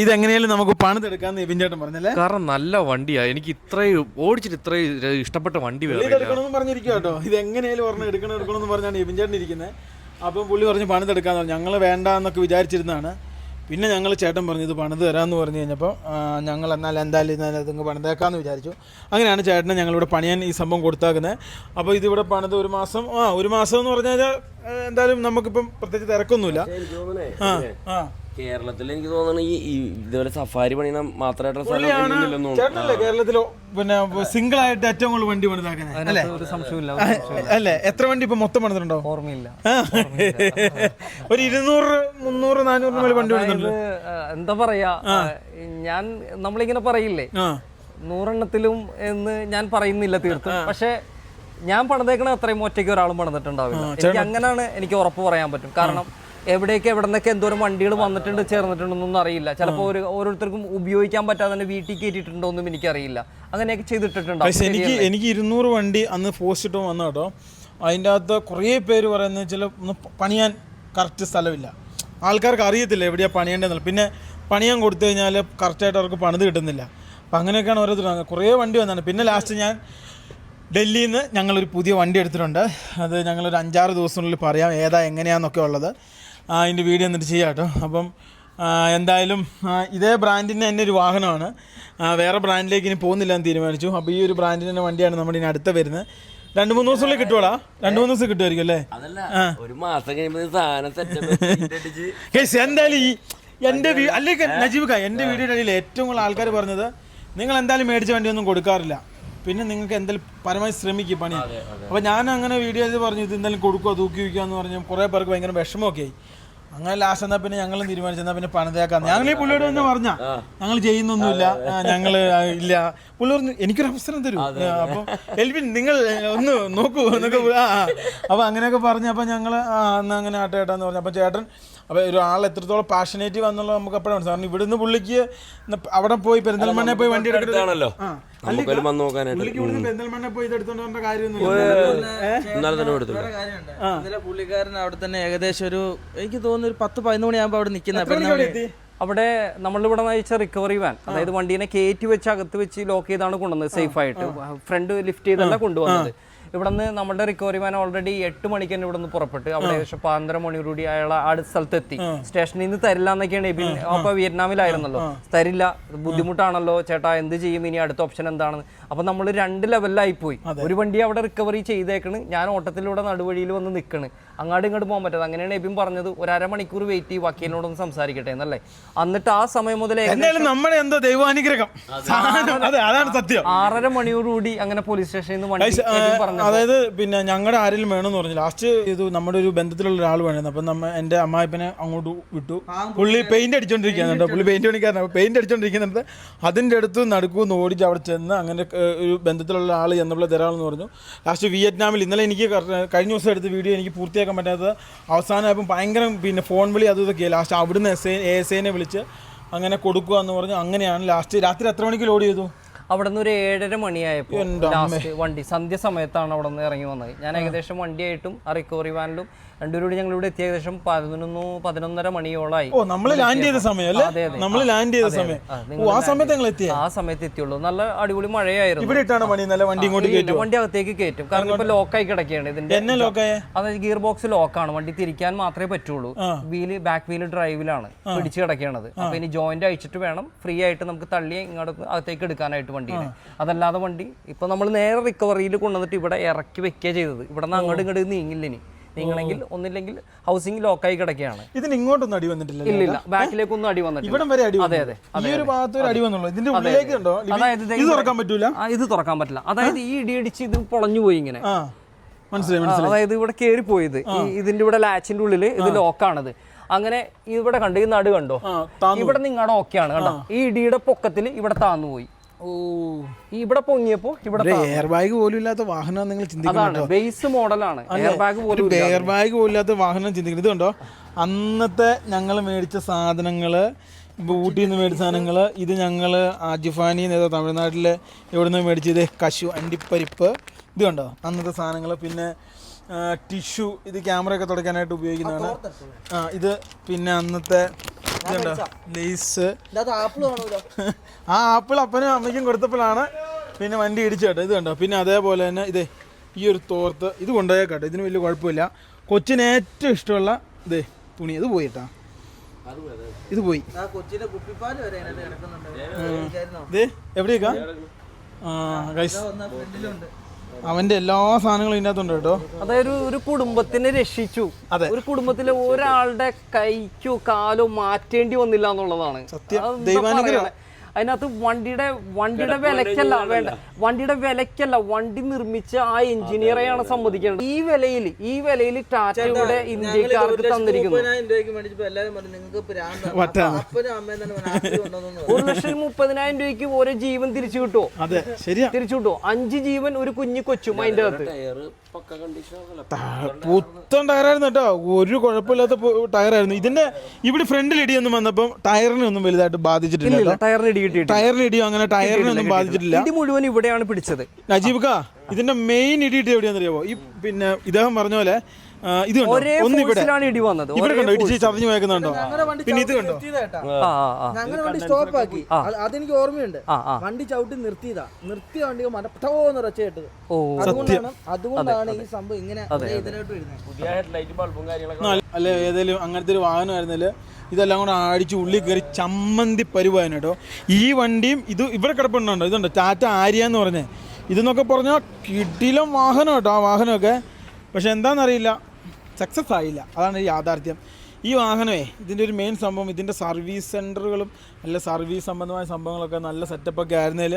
ഇതെങ്ങനെയാലും നമുക്ക് പണിതെടുക്കാന്ന് യവിൻചേട്ടൻ പറഞ്ഞല്ലേ. കാരണം നല്ല വണ്ടിയാ, എനിക്ക് ഇത്രയും ഓടിച്ചിട്ട് ഇത്രയും ഇഷ്ടപ്പെട്ട വണ്ടി എടുക്കണമെന്ന് പറഞ്ഞിരിക്കും കേട്ടോ. ഇത് എങ്ങനെയാലും പറഞ്ഞ് എടുക്കണമെന്ന് പറഞ്ഞാണ് യവിൻചേട്ടൻ ഇരിക്കുന്നത്. അപ്പം പുള്ളി പറഞ്ഞ് പണിതെടുക്കാന്ന് പറഞ്ഞു. ഞങ്ങൾ വേണ്ട എന്നൊക്കെ വിചാരിച്ചിരുന്നതാണ്. പിന്നെ ഞങ്ങൾ ചേട്ടൻ പറഞ്ഞു ഇത് പണിത് തരാമെന്ന് പറഞ്ഞു കഴിഞ്ഞപ്പോൾ ഞങ്ങൾ എന്നാൽ എന്തായാലും ഇതങ്ങ് പണിതേക്കാമെന്ന് വിചാരിച്ചു. അങ്ങനെയാണ് ചേട്ടനെ ഞങ്ങളിവിടെ പണിയാൻ ഈ സംഭവം കൊടുത്താക്കുന്നത്. അപ്പോൾ ഇതിവിടെ പണിത് 1 മാസം എന്ന് പറഞ്ഞാൽ എന്തായാലും നമുക്കിപ്പം പ്രത്യേകിച്ച് തിരക്കൊന്നുമില്ല. കേരളത്തിൽ എനിക്ക് തോന്നുന്നു ഈ ഇതുപോലെ സഫാരി പണിയുന്ന മാത്രമായിട്ട് ചേട്ടനല്ലേ കേരളത്തിൽ പിന്നെ സിംഗിൾ ആയിട്ട് ഏറ്റവും കൂടുതൽ വണ്ടി പണിതാക്കുന്നത് അല്ലേ? എത്ര വണ്ടി ഇപ്പൊ മൊത്തം പണിതിട്ടുണ്ടോ? ഓർമ്മയില്ല. ഒരു 200, 300, 400 വണ്ടി പണിതുണ്ട്. എന്താ പറയാ, നമ്മളിങ്ങനെ പറയില്ലേ 100 എന്ന് ഞാൻ പറയുന്നില്ല തീർത്തും. പക്ഷെ ഞാൻ പണിതേക്കണ അത്രയും ഒറ്റയ്ക്ക് ഒരാളും പണിതിട്ടുണ്ടാവില്ല. എനിക്ക് അങ്ങനെയാണ് എനിക്ക് ഉറപ്പ് പറയാൻ പറ്റും. കാരണം എവിടേക്ക് എവിടെ നിന്നൊക്കെ എന്തോരം വണ്ടികൾ വന്നിട്ടുണ്ട് ചേർന്നിട്ടുണ്ടെന്നൊന്നും അറിയില്ല. ചിലപ്പോൾ ഓരോരുത്തർക്കും ഉപയോഗിക്കാൻ പറ്റാതെ തന്നെ വീട്ടിൽ കയറ്റിയിട്ടുണ്ടോ എന്നും എനിക്കറിയില്ല. അങ്ങനെയൊക്കെ ചെയ്തിട്ടുണ്ടോ? എനിക്ക് 200 വണ്ടി അന്ന് പോസ്റ്റ് ഇട്ടോ വന്നു കേട്ടോ. അതിൻ്റെ അകത്ത് കുറേ പേര് പറയുന്നത് ചില പണിയാൻ കറക്റ്റ് സ്ഥലമില്ല, ആൾക്കാർക്ക് അറിയത്തില്ല എവിടെയാണ് പണിയേണ്ടതെന്നുള്ളത്. പിന്നെ പണിയാൻ കൊടുത്തു കഴിഞ്ഞാൽ കറക്റ്റായിട്ട് അവർക്ക് പണിത് കിട്ടുന്നില്ല. അപ്പം അങ്ങനെയൊക്കെയാണ് ഓരോരുത്തർ കുറേ വണ്ടി വന്നതാണ്. പിന്നെ ലാസ്റ്റ് ഞാൻ ഡൽഹിയിൽ നിന്ന് ഞങ്ങളൊരു പുതിയ വണ്ടി എടുത്തിട്ടുണ്ട്. അത് ഞങ്ങളൊരു 5-6 ദിവസത്തിനുള്ളിൽ പറയാം ഏതാ എങ്ങനെയാണെന്നൊക്കെ ഉള്ളത്. അതിൻ്റെ വീഡിയോ എന്നിട്ട് ചെയ്യാം കേട്ടോ. അപ്പം എന്തായാലും ഇതേ ബ്രാൻഡിൻ്റെ തന്നെ ഒരു വാഹനമാണ്. വേറെ ബ്രാൻഡിലേക്ക് ഇനി പോകുന്നില്ല എന്ന് തീരുമാനിച്ചു. അപ്പോൾ ഈ ഒരു ബ്രാൻഡിൻ്റെ വണ്ടിയാണ് നമ്മുടെ ഇനി അടുത്ത വരുന്നത്. 2-3 ദിവസത്തിനുള്ളിൽ കിട്ടുവാടാ. 2-3 ദിവസം കിട്ടുമായിരിക്കും അല്ലേ? ഒരു മാസം കഴിയുമ്പോൾ സാധനം എന്തായാലും ഈ എൻ്റെ അല്ലെങ്കിൽ നജീബ് എൻ്റെ വീഡിയോയുടെ ഇടയിൽ ഏറ്റവും കൂടുതൽ ആൾക്കാർ പറഞ്ഞത് നിങ്ങൾ എന്തായാലും മേടിച്ച വണ്ടിയൊന്നും കൊടുക്കാറില്ല, പിന്നെ നിങ്ങൾക്ക് എന്തായാലും പരമാവധി ശ്രമിക്കും പണി. അപ്പോൾ ഞാൻ അങ്ങനെ വീഡിയോ ചെയ്ത് പറഞ്ഞു ഇത് എന്തായാലും കൊടുക്കുക തൂക്കി വയ്ക്കുക എന്ന് പറഞ്ഞു. കുറേ പേർക്ക് ഭയങ്കര വിഷമമൊക്കെ ആയി. അങ്ങനെ ലാസ്റ്റ് എന്നാൽ പിന്നെ ഞങ്ങളും തീരുമാനിച്ചു എന്നാൽ പിന്നെ പണിതേക്കാം. ഞങ്ങൾ ഈ പുള്ളിയോട് തന്നെ പറഞ്ഞാൽ ഞങ്ങൾ ചെയ്യുന്നൊന്നുമില്ല, ഞങ്ങൾ ഇല്ല. പുള്ളി പറഞ്ഞു എനിക്കൊരു അവസരം തരൂ, അപ്പം എൽവിൻ നിങ്ങൾ ഒന്ന് നോക്കൂ എന്നൊക്കെ. അപ്പോൾ അങ്ങനെയൊക്കെ പറഞ്ഞു. അപ്പോൾ ഞങ്ങൾ എന്നാൽ അങ്ങനെ ആട്ടെ ഏട്ടാന്ന് പറഞ്ഞു. അപ്പോൾ ചേട്ടൻ അപ്പോൾ ഒരാൾ എത്രത്തോളം പാഷനേറ്റീവ് എന്നുള്ളത് നമുക്ക് എപ്പോഴാണ് മനസ്സിലാവും. കാരണം ഇവിടുന്ന് പുള്ളിക്ക് അവിടെ പോയി പെരിന്തൽമണ്ണയിൽ പോയി വണ്ടി എടുക്കണല്ലോ. പുള്ളിക്ക് ഇവിടുന്ന് പെരിന്തൽമണ്ണയിൽ പോയി ഇത് എടുത്തോണ്ട് വരേണ്ട കാര്യമൊന്നുമില്ല. പുള്ളിക്കാരൻ അവിടെ തന്നെ ഏകദേശം ഒരു എനിക്ക് തോന്നുന്നു ഒരു 10-11 മണിയാകുമ്പോൾ അവിടെ നിൽക്കുന്ന. അവിടെ നമ്മളിവിടെ നയിച്ച റിക്കവറി വാൻ, അതായത് വണ്ടീനെ കയറ്റി വെച്ച് അകത്ത് വെച്ച് ലോക്ക് ചെയ്താണ് കൊണ്ടുവന്നത്. സേഫ് ആയിട്ട് ഫ്രണ്ട് ലിഫ്റ്റ് ചെയ്തല്ല കൊണ്ടുവന്നത്. ഇവിടെ നിന്ന് നമ്മുടെ റിക്കവറി വാൻ ഓൾറെഡി 8 മണിക്ക് തന്നെ ഇവിടെ നിന്ന് പുറപ്പെട്ട് അവിടെ ഏകദേശം 12 മണിയോടുകൂടി അയാൾ അടുത്ത സ്ഥലത്തെത്തി. സ്റ്റേഷനിൽ നിന്ന് തരില്ല എന്നൊക്കെയാണ്. അപ്പൊ വിയറ്റ്നാമിലായിരുന്നല്ലോ, തരില്ല, ബുദ്ധിമുട്ടാണല്ലോ ചേട്ടാ, എന്ത് ചെയ്യും ഇനി, അടുത്ത ഓപ്ഷൻ എന്താണെന്ന്. അപ്പൊ നമ്മൾ 2 ലെവലിലായി പോയി. ഒരു വണ്ടി അവിടെ റിക്കവറി ചെയ്തേക്കണ്, ഞാൻ ഓട്ടത്തിലൂടെ നടുവഴിയിൽ വന്ന് നിൽക്കണ്, അങ്ങോട്ട് ഇങ്ങോട്ട് പോകാൻ പറ്റാതെ. അങ്ങനെയാണ് എബിൻ പറഞ്ഞത് ഒരു അരമണിക്കൂർ വെയിറ്റ് ചെയ്യും, വക്കീലിനോടൊന്ന് സംസാരിക്കട്ടെ എന്നല്ലേ. എന്നിട്ട് ആ സമയം മുതൽ നമ്മുടെ എന്തോ ദൈവാനുഗ്രഹം, അതാണ് സത്യം. 6:30 മണിയോടുകൂടി അങ്ങനെ പോലീസ് സ്റ്റേഷനിൽ നിന്ന് വണ്ടി പറഞ്ഞു. അതായത് പിന്നെ ഞങ്ങളുടെ ആരെങ്കിലും വേണമെന്ന് പറഞ്ഞു. ലാസ്റ്റ് ഇത് നമ്മുടെ ഒരു ബന്ധത്തിലുള്ള ഒരാൾ വേണമെന്ന്. അപ്പം എൻ്റെ അമ്മായിപ്പനെ അങ്ങോട്ട് വിട്ടു. പുള്ളി പെയിന്റ് അടിച്ചോണ്ടിരിക്കുന്നുണ്ട്, പുള്ളി പെയിന്റ് പണിക്കാരനാണ്. പെയിന്റ് അടിച്ചോണ്ടിരിക്കുന്നുണ്ട്. അതിൻ്റെ അടുത്ത് നടുക്കൂന്ന് ഓടിച്ച് അവിടെ ചെന്ന് അങ്ങനെ ഒരു ബന്ധത്തിലുള്ള ആൾ എന്നപ്പോൾ തരാമെന്ന് പറഞ്ഞു. ലാസ്റ്റ് വിയറ്റ്നാമിൽ ഇന്നലെ എനിക്ക് കഴിഞ്ഞ ദിവസം എടുത്ത വീഡിയോ എനിക്ക് പൂർത്തിയാക്കാൻ പറ്റാത്തത് അവസാനമായപ്പോൾ ഭയങ്കര പിന്നെ ഫോൺ വിളി അതും ഇതൊക്കെ. ലാസ്റ്റ് അവിടുന്ന് ASAനെ വിളിച്ച് അങ്ങനെ കൊടുക്കുക എന്ന് പറഞ്ഞു. അങ്ങനെയാണ് ലാസ്റ്റ് രാത്രി എത്ര മണിക്ക് ലോഡ് ചെയ്തു? അവിടെ നിന്ന് ഒരു 7:30 മണിയായപ്പോൾ ലാസ്റ്റ് വണ്ടി സന്ധ്യ സമയത്താണ് അവിടെ നിന്ന് ഇറങ്ങി വന്നത്. ഞാൻ ഏകദേശം വണ്ടിയായിട്ടും ആ റിക്കവറി വാനിലും രണ്ടുപേരോട് ഞങ്ങൾ ഇവിടെ എത്തിയ ഏകദേശം 11-11:30 മണിയോളായി. ആ സമയത്ത് എത്തിയുള്ളൂ. നല്ല അടിപൊളി മഴയായിരുന്നു. വണ്ടി അകത്തേക്ക് കയറ്റും, കാരണം ഇപ്പൊ ലോക്കായി കിടക്കുകയാണ്. ഇതിന്റെ അതായത് ഗിയർ ബോക്സ് ലോക്കാണ്, വണ്ടി തിരിക്കാൻ മാത്രമേ പറ്റുള്ളൂ. വീല് ബാക്ക് വീല് ഡ്രൈവിലാണ് പിടിച്ച് കിടക്കുകയാണത്. അപ്പൊ ഇനി ജോയിന്റ് അയച്ചിട്ട് വേണം ഫ്രീ ആയിട്ട് നമുക്ക് തള്ളി ഇങ്ങോട്ട് അകത്തേക്ക് എടുക്കാനായിട്ട് വണ്ടിയെ. അതല്ലാതെ വണ്ടി ഇപ്പൊ നമ്മൾ നേരെ റിക്കവറിയിൽ കൊണ്ടുവന്നിട്ട് ഇവിടെ ഇറക്കി വെക്കുക ചെയ്തത്. ഇവിടെ നിന്ന് അങ്ങോട്ട് ഇങ്ങോട്ട് നീങ്ങില്ല. ഇനി നീങ്ങണമെങ്കിൽ ഒന്നില്ലെങ്കിൽ ഹൗസിംഗ് ലോക്കായി കിടക്കുകയാണ്. ഇതിന് ഇങ്ങോട്ടൊന്നും അടി വന്നിട്ടില്ല. ഇല്ല, ബാക്കിലേക്കൊന്നും അടി വന്നിട്ടില്ല. അതെ അതെ, ഇത് തുറക്കാൻ പറ്റില്ല. അതായത് ഈ ഇടിയടിച്ച് ഇത് പൊളഞ്ഞു പോയി ഇങ്ങനെ. അതായത് ഇവിടെ കയറി പോയത് ഇതിന്റെ ഇവിടെ ലാച്ചിന്റെ ഉള്ളില് ഇത് ലോക്കാണത്. അങ്ങനെ ഇവിടെ കണ്ടു, ഈ നടു കണ്ടോ, ഇവിടെ നിങ്ങളുടെ ഓക്കെയാണ് കണ്ടോ. ഈ ഇടിയുടെ പൊക്കത്തിൽ ഇവിടെ താന്നു പോയി. ഇവിടെ പൊങ്ങിയപ്പോ ഇവിടെ എയർ ബാഗ് പോലും ഇല്ലാത്ത വാഹനം നിങ്ങൾ ചിന്തിക്കണം. ബേസ് മോഡലാണ്, എയർ ബാഗ് പോലും ഇല്ലാത്ത വാഹനം ചിന്തിക്കുന്നത്. ഇത് കണ്ടോ, അന്നത്തെ ഞങ്ങൾ മേടിച്ച സാധനങ്ങള്, ഊട്ടിയിൽ നിന്ന് മേടിച്ച സാധനങ്ങള്. ഇത് ഞങ്ങൾ അജിഫാനി തമിഴ്നാട്ടിലെ എവിടെ നിന്ന് മേടിച്ചത് കശു അണ്ടിപ്പരിപ്പ്. ഇത് കണ്ടോ അന്നത്തെ സാധനങ്ങൾ. പിന്നെ ടിഷ്യൂ, ഇത് ക്യാമറ ഒക്കെ തുടയ്ക്കാനായിട്ട് ഉപയോഗിക്കുന്നതാണ്. ഇത് പിന്നെ അന്നത്തെ ലേസ്. ആ ആപ്പിൾ അപ്പനും അമ്മയ്ക്കും കൊടുത്തപ്പോഴാണ് പിന്നെ വണ്ടി ഇടിച്ചു കേട്ടോ. ഇത് കണ്ടോ. പിന്നെ അതേപോലെ തന്നെ ഇതേ ഈ ഒരു തോർത്ത്, ഇത് കൊണ്ടുപോയേക്കാട്ടോ, ഇതിന് വലിയ കുഴപ്പമില്ല. കൊച്ചിന് ഏറ്റവും ഇഷ്ടമുള്ള ഇതേ തുണി, ഇത് പോയി കേട്ടാ, ഇത് പോയി. ഇതേ എവിടെയൊക്കെ അവന്റെ എല്ലാ സാധനങ്ങളും ഇതിനകത്തുണ്ട് കേട്ടോ. അതായത് ഒരു കുടുംബത്തിനെ രക്ഷിച്ചു. ഒരു കുടുംബത്തിലെ ഒരാളുടെ കൈക്കോ കാലോ മാറ്റേണ്ടി വന്നില്ല എന്നുള്ളതാണ് സത്യം. ദൈവാനുഗ്രഹം. അതിനകത്ത് വണ്ടിയുടെ വിലക്കല്ല വണ്ടി നിർമ്മിച്ച ആ എഞ്ചിനീയറെയാണ് സമ്മതിക്കേണ്ടത്. ഈ വിലയിൽ ടാറ്റയുടെ ഇന്ത്യക്കാർക്ക് തന്നിരിക്കുന്നു 1,30,000 രൂപയ്ക്ക് ഓരോ ജീവൻ തിരിച്ചു കിട്ടുമോ? തിരിച്ചു കിട്ടുമോ? 5 ജീവൻ ഒരു കുഞ്ഞു കൊച്ചും അതിന്റെ അകത്ത്. പുത്തൻ ടയറായിരുന്നു കേട്ടോ, ഒരു കുഴപ്പമില്ലാത്ത ടയറായിരുന്നു. ഇതിന്റെ ഇവിടെ ഫ്രണ്ടിൽ ഇടിയൊന്നും വന്നപ്പോ ടയറിനെ ഒന്നും വലുതായിട്ട് ബാധിച്ചിട്ടില്ല. ടയറിന് ഇടിയോ അങ്ങനെ ടയറിനൊന്നും ബാധിച്ചിട്ടില്ല. ഇത് മുഴുവൻ ഇവിടെയാണ് പിടിച്ചത്. നജീബ് ഇതിന്റെ മെയിൻ ഇടിയിട്ട് എവിടെയാണെന്ന് അറിയാമോ? ഈ പിന്നെ ഇദ്ദേഹം പറഞ്ഞ പോലെ ഇത് കണ്ടോ? ഒരേ ഒന്ന് ഇവിടെ ഫോഴ്സിലാണ് ഇടി വന്നത്. ഇവിടെ കണ്ടോ ഇടിച്ച് ചതഞ്ഞു വേക്കുന്നുണ്ടോ? ഞങ്ങളുടെ വണ്ടി പിന്നെ ഇത് കണ്ടോ? ഞങ്ങളുടെ വണ്ടി സ്റ്റോപ്പ് ആക്കി. അതെനിക്ക് ഓർമ്മയുണ്ട്. വണ്ടി ചവിട്ടി നിർത്തിയ വണ്ടി മറ്റോന്ന് റച്ച കേട്ടത്. അതുകൊണ്ടാണ് ഈ സംഭവം ഇങ്ങനെ ഇതിലോട്ട് വരുന്നത്. പുതിയ ഹെഡ്ലൈറ്റ് ബൾബും കാര്യങ്ങളൊക്കെ അല്ലെ ഏതെങ്കിലും അങ്ങനത്തെ ഒരു വാഹനമായിരുന്നില്ല ഇതെല്ലാം കൂടെ അടിച്ച് ഉള്ളിൽ കയറി ചമ്മന്തി പരിവായിരുന്നു കേട്ടോ. ഈ വണ്ടിയും ഇത് ഇവിടെ കിടപ്പുണ്ടോ? ഇതുണ്ടോ ടാറ്റ ആര്യ എന്ന് പറഞ്ഞേ. ഇതെന്നൊക്കെ പറഞ്ഞാൽ കിടിലം വാഹനം കേട്ടോ. ആ വാഹനമൊക്കെ പക്ഷെ എന്താണെന്നറിയില്ല, സക്സസ് ആയില്ല. അതാണ് ഈ യാഥാർത്ഥ്യം. ഈ വാഹനമേ ഇതിൻ്റെ ഒരു മെയിൻ സംഭവം ഇതിൻ്റെ സർവീസ് സെൻറ്ററുകളും അല്ല സർവീസ് സംബന്ധമായ സംഭവങ്ങളൊക്കെ നല്ല സെറ്റപ്പൊക്കെ ആയിരുന്നതിൽ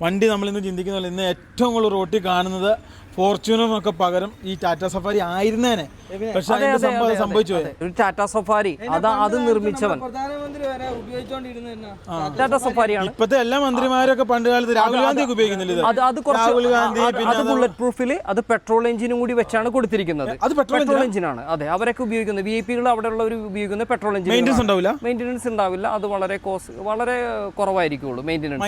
വണ്ടി നമ്മളിന്ന് ചിന്തിക്കുന്നില്ല. ഇന്ന് ഏറ്റവും കൂടുതൽ റോട്ടിൽ കാണുന്നത് ഫോർച്യൂണറിനൊക്കെ പകരം ഈ ടാറ്റ സഫാരി ആയിരുന്നേനെ. പക്ഷെ അതിന്റെ സംഭവം സംഭവിച്ചു പോയി. ഒരു ടാറ്റ സഫാരി അത് നിർമ്മിച്ചവൻ പ്രധാനമന്ത്രി വരെ ഉപയോഗിച്ചോണ്ടിരുന്ന ടാറ്റ സഫാരിയാണ്. ഇപ്പോഴത്തെ എല്ലാ മന്ത്രിമാരൊക്കെ പണ്ട് കാലത്ത് രാഹുൽ ഗാന്ധി ഒക്കെ ഉപയോഗിക്കുന്നില്ല. രാഹുൽ ഗാന്ധി അത് ബുള്ളറ്റ് പ്രൂഫില് അത് പെട്രോൾ എഞ്ചിനും കൂടി വെച്ചാണ് കൊടുത്തിരിക്കുന്നത്. അത് പെട്രോൾ എഞ്ചിനാണ്. അതെ, അവരൊക്കെ ഉപയോഗിക്കുന്നത് VIP അവിടെ ഉള്ളവർ ഉപയോഗിക്കുന്ന പെട്രോൾ എഞ്ചിൻ. മെയിൻ്റെനൻസ് ഉണ്ടാവില്ല. അത് വളരെ വളരെ കുറവായിരിക്കുള്ളൂ മെയിൻ്റെനൻസ്.